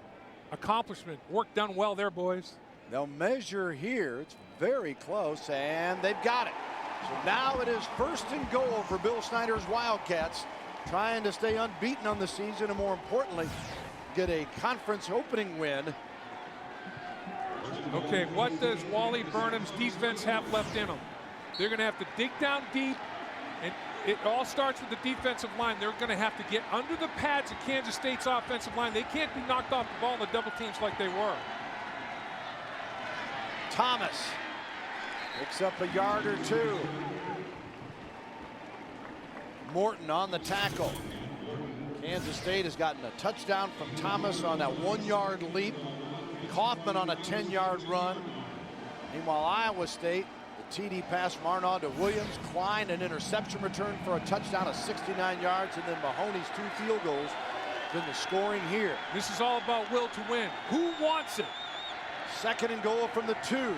accomplishment. Work done well there, boys. They'll measure here. It's very close, and they've got it. So now it is 1st and goal for Bill Snyder's Wildcats, trying to stay unbeaten on the season, and more importantly, get a conference opening win. Okay, what does Wally Burnham's defense have left in them? They're going to have to dig down deep, and it all starts with the defensive line. They're going to have to get under the pads of Kansas State's offensive line. They can't be knocked off the ball in the double teams like they were. Thomas picks up a yard or 2. Morton on the tackle. Kansas State has gotten a touchdown from Thomas on that 1-yard leap. Kaufman on a 10-yard run. Meanwhile, Iowa State The TD pass from Arnaud to Williams. Klein, an interception return for a touchdown of 69 yards. And then Mahoney's 2 field goals. Been the scoring here. This is all about will to win. Who wants it? 2nd and goal from the 2.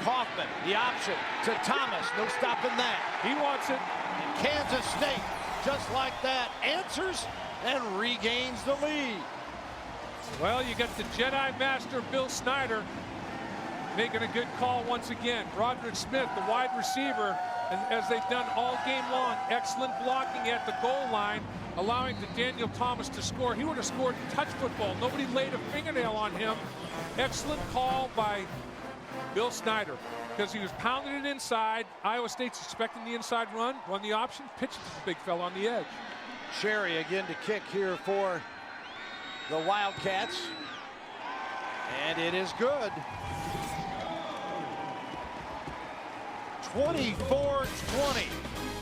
Kaufman, the option to Thomas. No stopping that. He wants it. And Kansas State, just like that, answers and regains the lead. Well, you got the Jedi Master Bill Snyder making a good call once again. Broderick Smith, the wide receiver, and as they've done all game long, excellent blocking at the goal line, allowing to Daniel Thomas to score. He would have scored touch football. Nobody laid a fingernail on him. Excellent call by Bill Snyder, because he was pounding it inside. Iowa State's expecting the inside run the option, pitch it to the big fella on the edge. Sherry again to kick here for the Wildcats. And it is good. 24-20.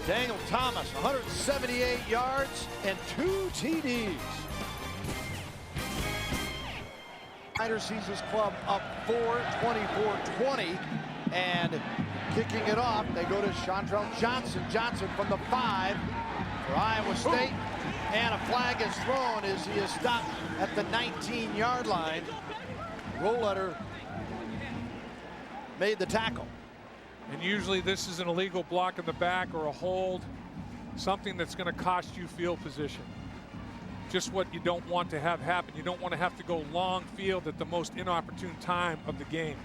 Daniel Thomas, 178 yards and 2 TDs. Snyder sees his club up 24-20, and kicking it off, they go to Chantrell Johnson. Johnson from the 5 for Iowa State, and a flag is thrown as he is stopped at the 19-yard line. Roletter made the tackle. And usually this is an illegal block in the back or a hold, something that's going to cost you field position. Just what you don't want to have happen. You don't want to have to go long field at the most inopportune time of the game.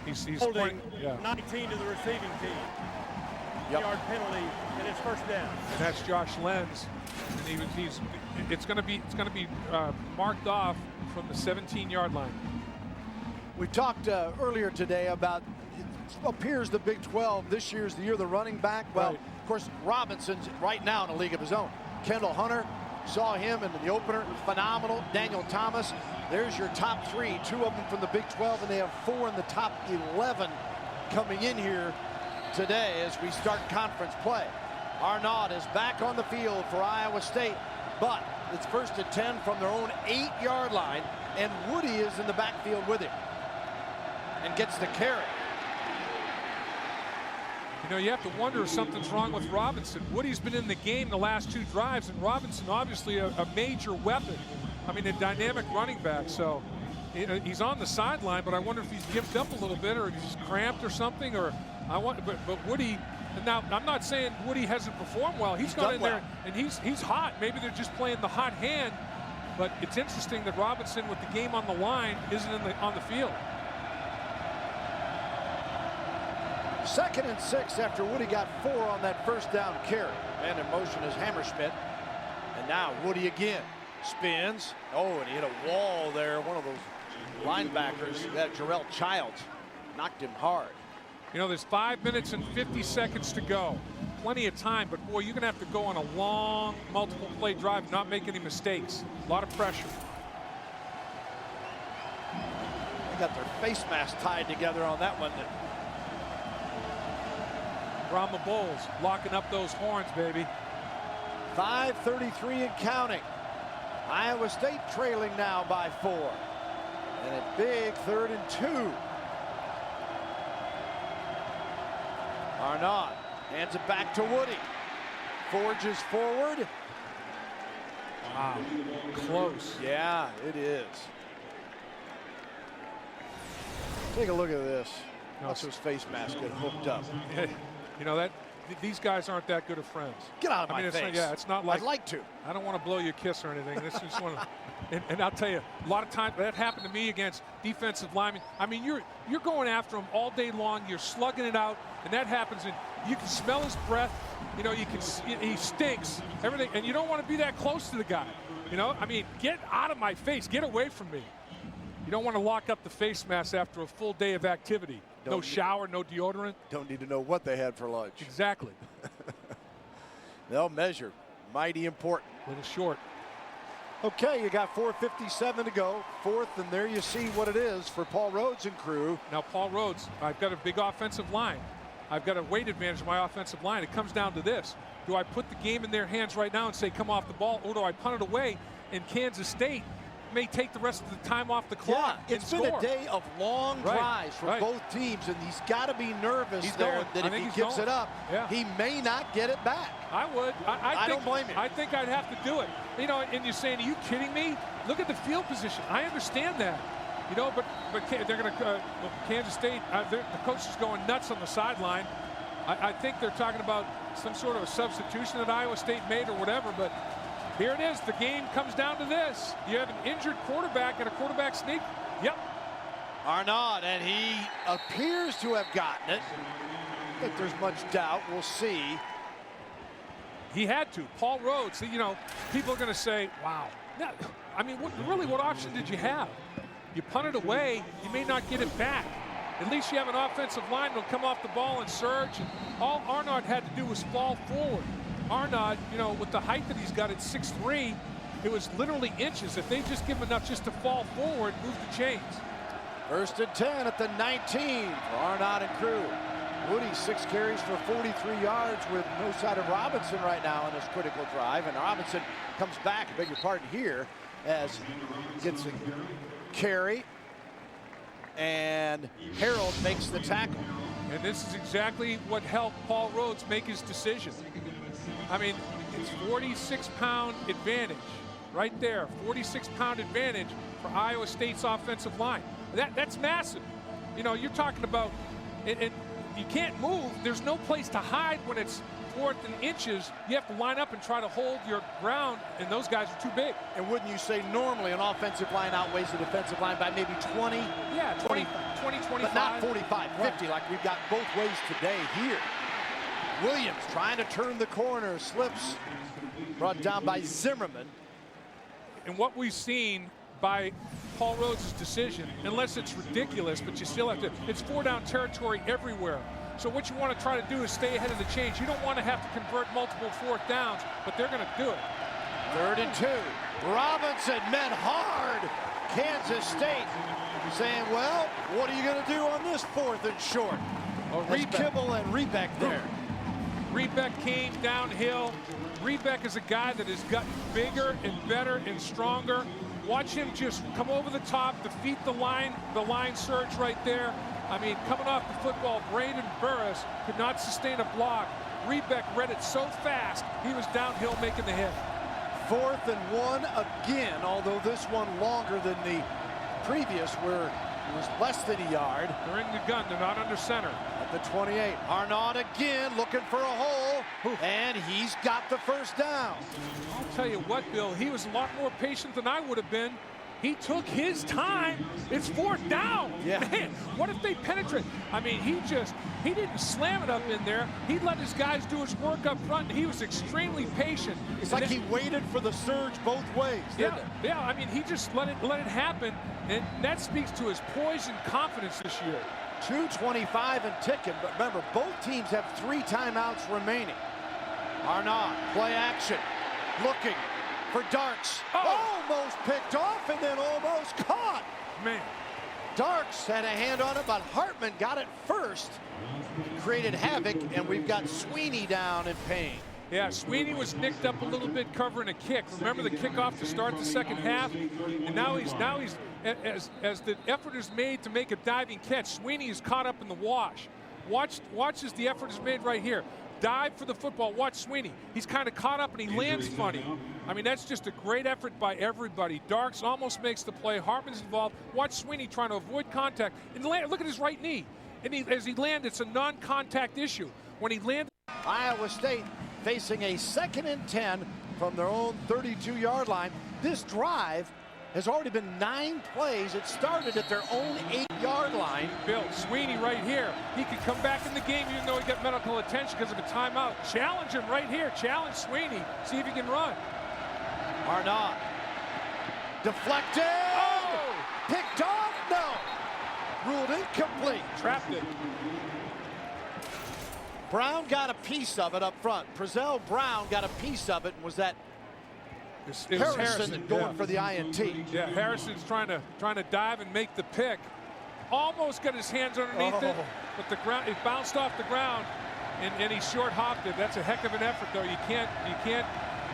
He's holding yeah. 19 to the receiving team. Yep. Yard penalty, and it's first down. And that's Josh Lenz. And it's going to be marked off from the 17-yard line. We talked earlier today about, it appears the Big 12 this year's the year of the running back. Well, right. Of course, Robinson's right now in a league of his own. Kendall Hunter, saw him in the opener, phenomenal. Daniel Thomas, there's your top 3, 2 of them from the Big 12, and they have 4 in the top 11 coming in here today as we start conference play. Arnaud is back on the field for Iowa State, but it's 1st and 10 from their own 8-yard line, and Woody is in the backfield with him and gets the carry. You know, you have to wonder if something's wrong with Robinson. Woody's been in the game the last 2 drives, and Robinson obviously a major weapon. I mean, a dynamic running back. So he's on the sideline, but I wonder if he's gimped up a little bit, or if he's cramped or something. Or but Woody. Now, I'm not saying Woody hasn't performed well. He's gone in there and he's hot. Maybe they're just playing the hot hand. But it's interesting that Robinson, with the game on the line, isn't on the field. 2nd and 6 after Woody got 4 on that 1st down carry. Man in motion is Hammerschmidt. And now Woody again spins. Oh, and he hit a wall there. One of those linebackers, that Jarrell Childs, knocked him hard. You know, there's 5 minutes and 50 seconds to go. Plenty of time, but boy, you're going to have to go on a long, multiple play drive and not make any mistakes. A lot of pressure. They got their face masks tied together on that one. Brahma Bulls locking up those horns, baby. 5:33 and counting. Iowa State trailing now by 4. And a big 3rd and 2. Arnaud hands it back to Woody. Forges forward. Wow, close. Yeah, it is. Take a look at this. Watch those face masks get hooked up. You know, these guys aren't that good of friends. Get out of my it's face. It's not like. I'd like to. I don't want to blow you a kiss or anything. This is one of, and I'll tell you, a lot of times that happened to me against defensive linemen. I mean, you're going after them all day long. You're slugging it out, and that happens, and you can smell his breath. You know, he stinks, everything, and you don't want to be that close to the guy. You know, I mean, get out of my face. Get away from me. You don't want to lock up the face mask after a full day of activity. No shower, no deodorant. Don't need to know what they had for lunch. Exactly. They'll measure. Mighty important. A little short. Okay, you got 4:57 to go. 4th, and there you see what it is for Paul Rhodes and crew. Now, Paul Rhodes, I've got a big offensive line. I've got a weight advantage of my offensive line. It comes down to this. Do I put the game in their hands right now and say, come off the ball, or do I punt it away? In Kansas State, may take the rest of the time off the clock. Yeah, it's been a day of long drives for both teams, and he's got to be nervous that if he gives it up, he may not get it back. I would. I don't blame him. I think I'd have to do it. You know, and you're saying, are you kidding me? Look at the field position. I understand that. You know, but they're going to Kansas State. The coach is going nuts on the sideline. I think they're talking about some sort of a substitution that Iowa State made or whatever. But here it is. The game comes down to this. You have an injured quarterback and a quarterback sneak. Yep. Arnaud, and he appears to have gotten it. I think there's much doubt. We'll see. He had to. Paul Rhodes. You know, people are going to say, "Wow." Yeah, I mean, what option did you have? You punt it away, you may not get it back. At least you have an offensive line that'll come off the ball and surge. And all Arnaud had to do was fall forward. Arnaud, you know, with the height that he's got at 6'3", it was literally inches. If they just give him enough just to fall forward, move the chains. 1st and 10 at the 19 for Arnaud and crew. Woody, 6 carries for 43 yards with no sight of Robinson right now in this critical drive. And Robinson comes back, I beg your pardon, here as gets a carry, and Harold makes the tackle. And this is exactly what helped Paul Rhodes make his decision. I mean, it's 46-pound advantage right there. 46-pound advantage for Iowa State's offensive line. That's massive. You know, you're talking about, and you can't move. There's no place to hide when it's 4th and inches. You have to line up and try to hold your ground, and those guys are too big. And wouldn't you say normally an offensive line outweighs the defensive line by maybe 20? Yeah, 20, 25. But not 45, 50 like we've got both ways today here. Williams trying to turn the corner, slips, brought down by Zimmerman. And what we've seen by Paul Rhodes' decision, unless it's ridiculous, but you still have to, it's 4-down territory everywhere. So what you want to try to do is stay ahead of the chains. You don't want to have to convert multiple 4th downs, but they're going to do it. 3rd and 2. Robinson met hard. Kansas State saying, well, what are you going to do on this 4th and short? Kibble and Rebeck there. Rebeck came downhill. Rebeck is a guy that has gotten bigger and better and stronger. Watch him just come over the top, defeat the line surge right there. I mean, coming off the football, Braden Burris could not sustain a block. Rebeck read it so fast, he was downhill making the hit. 4th and 1 again, although this one longer than the previous, where it was less than a yard. They're in the gun, they're not under center. At the 28, Arnaud again looking for a hole, and he's got the 1st down. I'll tell you what, Bill, he was a lot more patient than I would have been. He took his time. It's 4th down. Yeah. Man, what if they penetrate? I mean, he didn't slam it up in there. He let his guys do his work up front. He was extremely patient. It's like he waited for the surge both ways, didn't it? Yeah, I mean, he just let it happen, and that speaks to his poise and confidence this year. 2:25 and ticking, but remember, both teams have 3 timeouts remaining. Arnaud, play action, looking for Darks. Almost picked off and then almost caught. Man. Darks had a hand on it, but Hartman got it first. Created havoc, and we've got Sweeney down in pain. Yeah, Sweeney was nicked up a little bit covering a kick. Remember the kickoff to start the 2nd half? And now he's as the effort is made to make a diving catch, Sweeney is caught up in the wash. Watch as the effort is made right here. Dive for the football. Watch Sweeney. He's kind of caught up and he lands funny. I mean, that's just a great effort by everybody. Darks almost makes the play. Hartman's involved. Watch Sweeney trying to avoid contact. And look at his right knee. And as he lands, it's a non-contact issue. When he lands. Iowa State facing a 2nd and 10 from their own 32-yard line. This drive has already been 9 plays. It started at their own 8-yard line. Bill, Sweeney right here. He could come back in the game even though he got medical attention because of a timeout. Challenge him right here. Challenge Sweeney. See if he can run. Arnaud. Deflected. Oh! Picked off. No. Ruled incomplete. Trapped it. Brown got a piece of it up front. Prezell Brown got a piece of it. And was that Harrison going for the INT? Yeah, Harrison's trying to dive and make the pick. Almost got his hands underneath it, but the ground, it bounced off the ground, and he short hopped it. That's a heck of an effort, though. You can't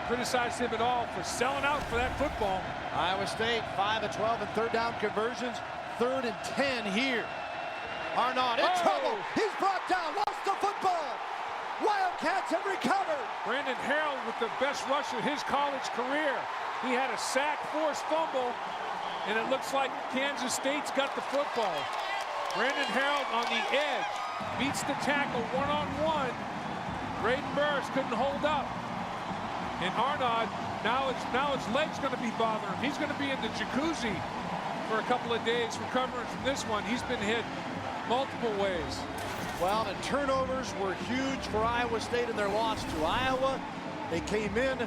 criticize him at all for selling out for that football. Iowa State 5 of 12 in third down conversions. 3rd and 10 here. Arnaud in trouble. He's brought down. Lost the football. Wildcats have recovered. Brandon Harold with the best rush of his college career. He had a sack, forced fumble, and it looks like Kansas State's got the football. Brandon Harold on the edge, beats the tackle one-on-one. Braden Burris couldn't hold up. And Arnaud, now his leg's going to be bothering him. He's going to be in the jacuzzi for a couple of days recovering from this one. He's been hit multiple ways. Well, the turnovers were huge for Iowa State in their loss to Iowa. They came in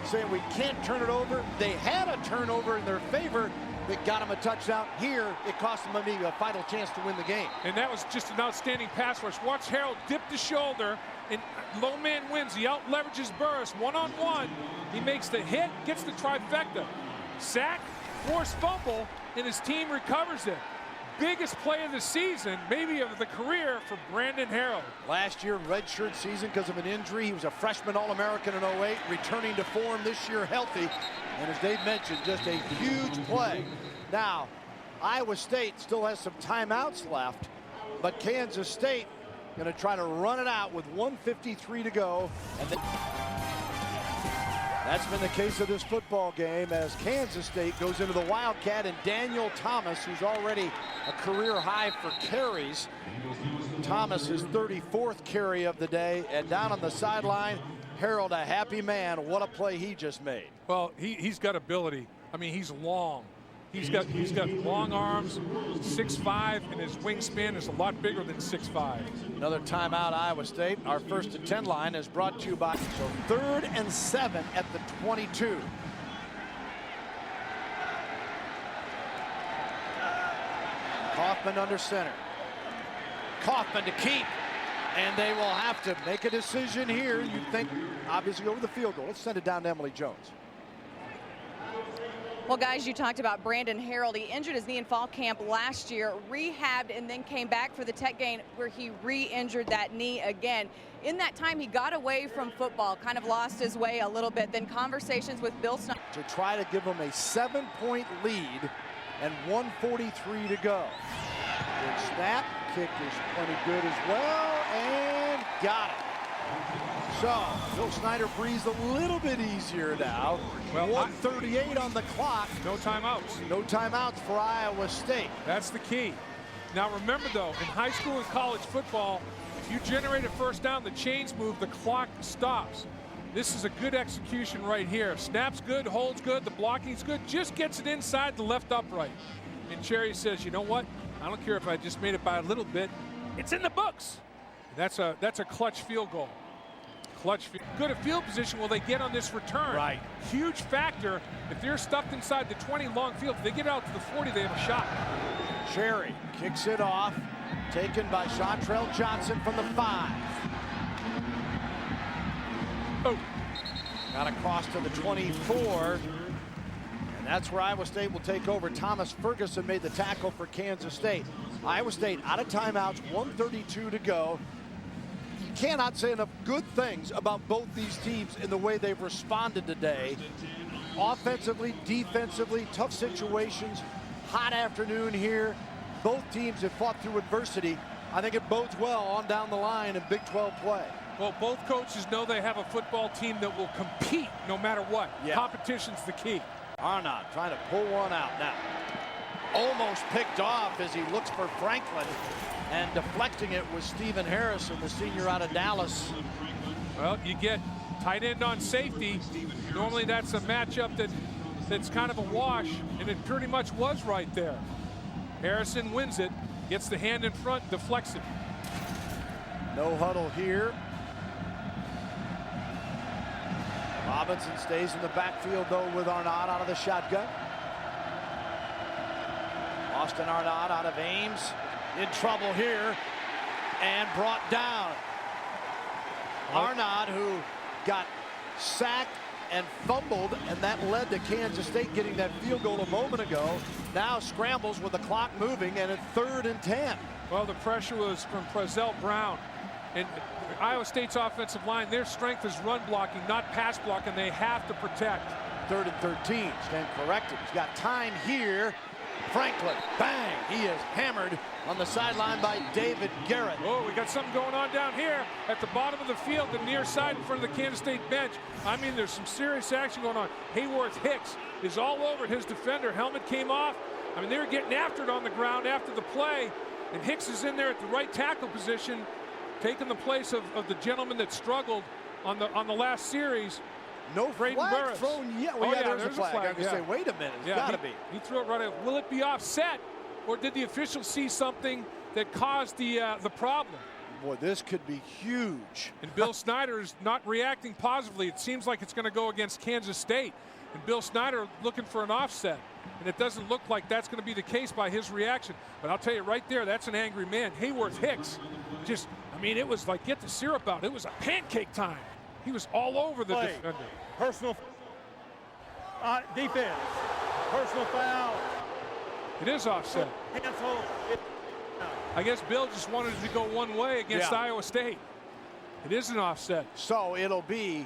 saying we can't turn it over. They had a turnover in their favor that got them a touchdown. Here, it cost them maybe a final chance to win the game. And that was just an outstanding pass rush. Watch Harold dip the shoulder, and low man wins. He out-leverages Burris one-on-one. He makes the hit, gets the trifecta. Sack, forced fumble, and his team recovers it. Biggest play of the season, maybe of the career, for Brandon Harold. Last year, redshirt season because of an injury. He was a freshman All-American in 08, returning to form this year healthy. And as Dave mentioned, just a huge play. Now, Iowa State still has some timeouts left, but Kansas State going to try to run it out with 1:53 to go. And that's been the case of this football game as Kansas State goes into the Wildcat, and Daniel Thomas, who's already a career high for carries. Thomas, his 34th carry of the day, and down on the sideline, Harold, a happy man. What a play he just made. Well, he's got ability. I mean, he's long. He's got long arms, 6'5", and his wingspan is a lot bigger than 6'5". Another timeout, Iowa State. Our 1st and 10 line is brought to you by, so 3rd and 7 at the 22. Kaufman under center. Kaufman to keep, and they will have to make a decision here. You'd think, obviously, over the field goal. Let's send it down to Emily Jones. Well, guys, you talked about Brandon Harold. He injured his knee in fall camp last year, rehabbed, and then came back for the Tech game where he re-injured that knee again. In that time, he got away from football, kind of lost his way a little bit. Then conversations with Bill Snyder to try to give him a 7-point lead and 1:43 to go. Good snap, kick is plenty good as well, and got it. So, Bill Snyder breathes a little bit easier now. Well, 1:38 on the clock. No timeouts. No timeouts for Iowa State. That's the key. Now remember though, in high school and college football, if you generate a first down, the chains move, the clock stops. This is a good execution right here. Snap's good, holds good, the blocking's good, just gets it inside the left upright. And Cherry says, you know what? I don't care if I just made it by a little bit. It's in the books. That's a clutch field goal. Good at field position will they get on this return. Right. Huge factor. If they're stuffed inside the 20 long field, if they get out to the 40, they have a shot. Cherry kicks it off, taken by Chantrell Johnson from the 5. Oh. Got across to the 24. And that's where Iowa State will take over. Thomas Ferguson made the tackle for Kansas State. Iowa State out of timeouts, 1:32 to go. You cannot say enough good things about both these teams in the way they've responded today. Offensively, defensively, tough situations, hot afternoon here. Both teams have fought through adversity. I think it bodes well on down the line in Big 12 play. Well, both coaches know they have a football team that will compete no matter what. Yeah. Competition's the key. Arnaud trying to pull one out now. Almost picked off as he looks for Franklin, and deflecting it was Stephen Harrison, the senior out of Dallas. Well, you get tight end on safety. Normally that's a matchup that's kind of a wash, and it pretty much was right there. Harrison wins it, gets the hand in front, deflects it. No huddle here. Robinson stays in the backfield, though, with Arnaud out of the shotgun. Austin Arnaud out of Ames. In trouble here and brought down. Arnaud, who got sacked and fumbled, and that led to Kansas State getting that field goal a moment ago. Now scrambles with the clock moving, and it's 3rd and 10. Well, the pressure was from Prezell Brown. And Iowa State's offensive line, their strength is run blocking, not pass blocking. They have to protect. 3rd and 13. Stand corrected. He's got time here. Franklin, bang! He is hammered on the sideline by David Garrett. Oh, we got something going on down here at the bottom of the field, the near side in front of the Kansas State bench. I mean, there's some serious action going on. Hayworth Hicks is all over his defender. Helmet came off. I mean, they were getting after it on the ground after the play, and Hicks is in there at the right tackle position, taking the place of the gentleman that struggled on the last series. No flag thrown yet. Well, there's a flag. I can say, wait a minute, it's got to be. He threw it right out. Will it be offset, or did the official see something that caused the problem? Boy, this could be huge. And Bill Snyder is not reacting positively. It seems like it's going to go against Kansas State. And Bill Snyder looking for an offset. And it doesn't look like that's going to be the case by his reaction. But I'll tell you right there, that's an angry man. Hayworth Hicks, just, I mean, it was like, get the syrup out. It was a pancake time. He was all over the defender. Personal defense. Personal foul. It is offset. Cancel. I guess Bill just wanted it to go one way against Iowa State. It is an offset. So it'll be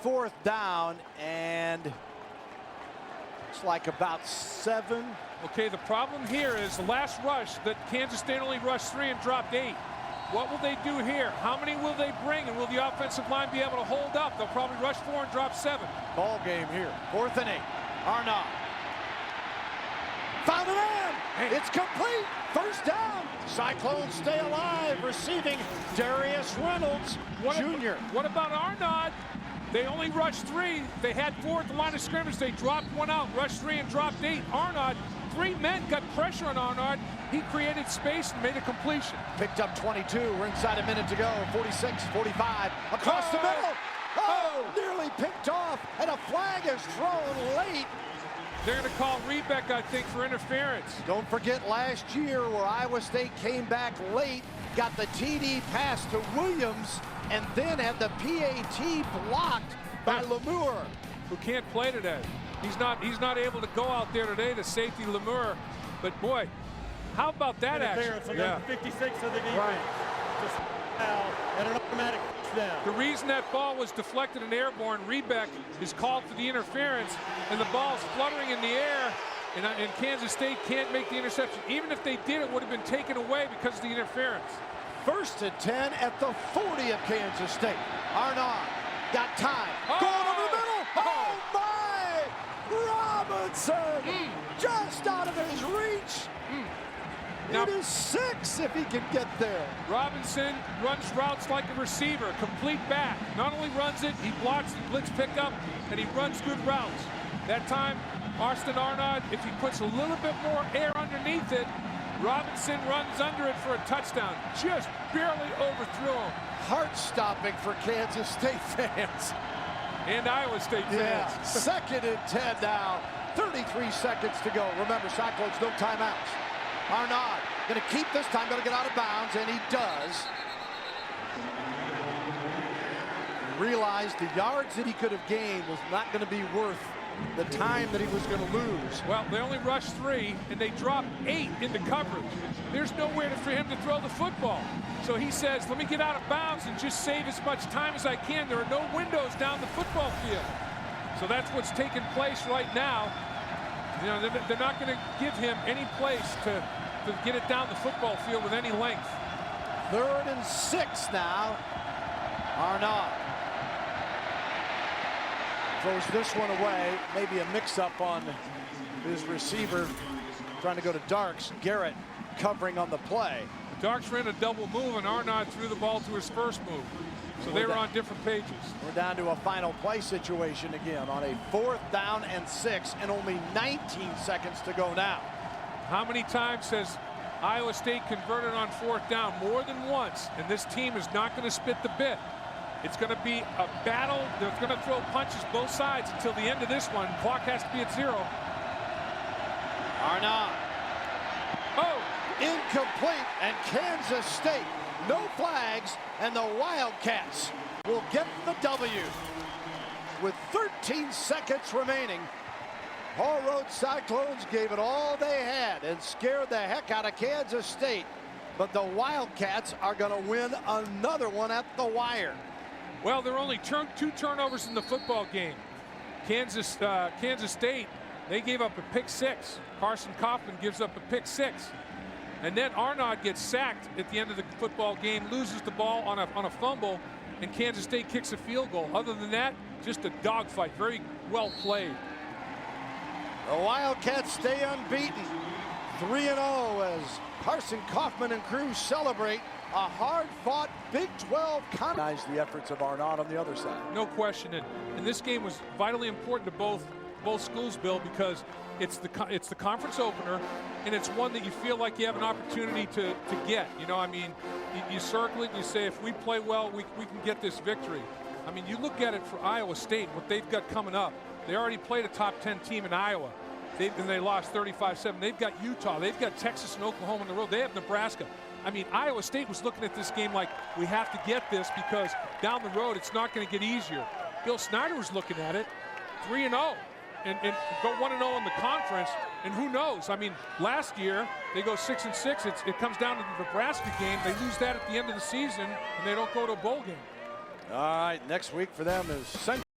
4th down, and it's like about 7. Okay, the problem here is the last rush that Kansas State only rushed 3 and dropped 8. What will they do here? How many will they bring? And will the offensive line be able to hold up? They'll probably rush 4 and drop 7. Ball game here. 4th and 8. Arnaud. Found a man. Hey. It's complete. 1st down. Cyclones stay alive. Receiving Darius Reynolds Jr. What about Arnaud? They only rushed 3. They had 4 at the line of scrimmage. They dropped 1 out, rushed 3 and dropped 8. Arnaud, 3 men got pressure on Arnaud. He created space and made a completion. Picked up 22. We're inside a minute to go. 46, 45. Across the middle. Oh, nearly picked off. And a flag is thrown late. They're going to call Rebeck, I think, for interference. Don't forget last year where Iowa State came back late, got the TD pass to Williams, and then had the PAT blocked by Lemur. Who can't play today. He's not able to go out there today, the safety Lemur. But boy, how about that action? Yeah. 56 of the defense. Right. Just foul and an automatic touchdown. The reason that ball was deflected and airborne, Rebeck is called for the interference, and the ball's fluttering in the air, and Kansas State can't make the interception. Even if they did, it would have been taken away because of the interference. 1st and 10 at the 40 of Kansas State. Arnaud got time. Going over the middle. Oh my! Robinson just out of his reach. Now, it is 6 if he can get there. Robinson runs routes like a receiver, complete back. Not only runs it, he blocks the blitz pickup, and he runs good routes. That time, Austin Arnaud, if he puts a little bit more air underneath it, Robinson runs under it for a touchdown. Just barely overthrew him. Heart-stopping for Kansas State fans. And Iowa State fans. 2nd and 10 now. 33 seconds to go. Remember, Cyclones, no timeouts. Arnaud going to keep this time, going to get out of bounds, and he does. Realized the yards that he could have gained was not going to be worth the time that he was going to lose. Well, they only rushed 3, and they dropped 8 into coverage. There's nowhere for him to throw the football. So he says, let me get out of bounds and just save as much time as I can. There are no windows down the football field. So that's what's taking place right now. You know, they're not going to give him any place to get it down the football field with any length. 3rd and 6 now. Arnaud throws this one away. Maybe a mix-up on his receiver trying to go to Darks. Garrett covering on the play. Darks ran a double move, and Arnaud threw the ball to his first move. So they were on different pages. We're down to a final play situation again on a 4th down and 6, and only 19 seconds to go now. How many times has Iowa State converted on 4th down? More than once, and this team is not going to spit the bit. It's going to be a battle. They're going to throw punches both sides until the end of this one. Clock has to be at 0. Arnaud. Oh, incomplete, and Kansas State, no flags, and the Wildcats will get the W. With 13 seconds remaining, Hall Road Cyclones gave it all they had and scared the heck out of Kansas State. but the Wildcats are going to win another one at the wire. Well, there are only 2 turnovers in the football game. Kansas State, they gave up a pick 6. Carson Kaufman gives up a pick 6. And then Arnaud gets sacked at the end of the football game, loses the ball on a fumble, and Kansas State kicks a field goal. Other than that, just a dogfight. Very well played. The Wildcats stay unbeaten. 3-0 as Carson Kaufman and crew celebrate a hard-fought Big 12 contest. The efforts of Arnaud on the other side. No question. And this game was vitally important to both schools, Bill, because it's the conference opener, and it's one that you feel like you have an opportunity to get. You know, I mean, you circle it and you say, if we play well, we can get this victory. I mean, you look at it for Iowa State, what they've got coming up. They already played a top 10 team in Iowa. And they lost 35-7. They've got Utah. They've got Texas and Oklahoma on the road. They have Nebraska. I mean, Iowa State was looking at this game like, we have to get this because down the road it's not going to get easier. Bill Snyder was looking at it, 3-0. And go 1-0 in the conference, and who knows? I mean, last year they go 6-6. It comes down to the Nebraska game. They lose that at the end of the season, and they don't go to a bowl game. All right, next week for them is Central.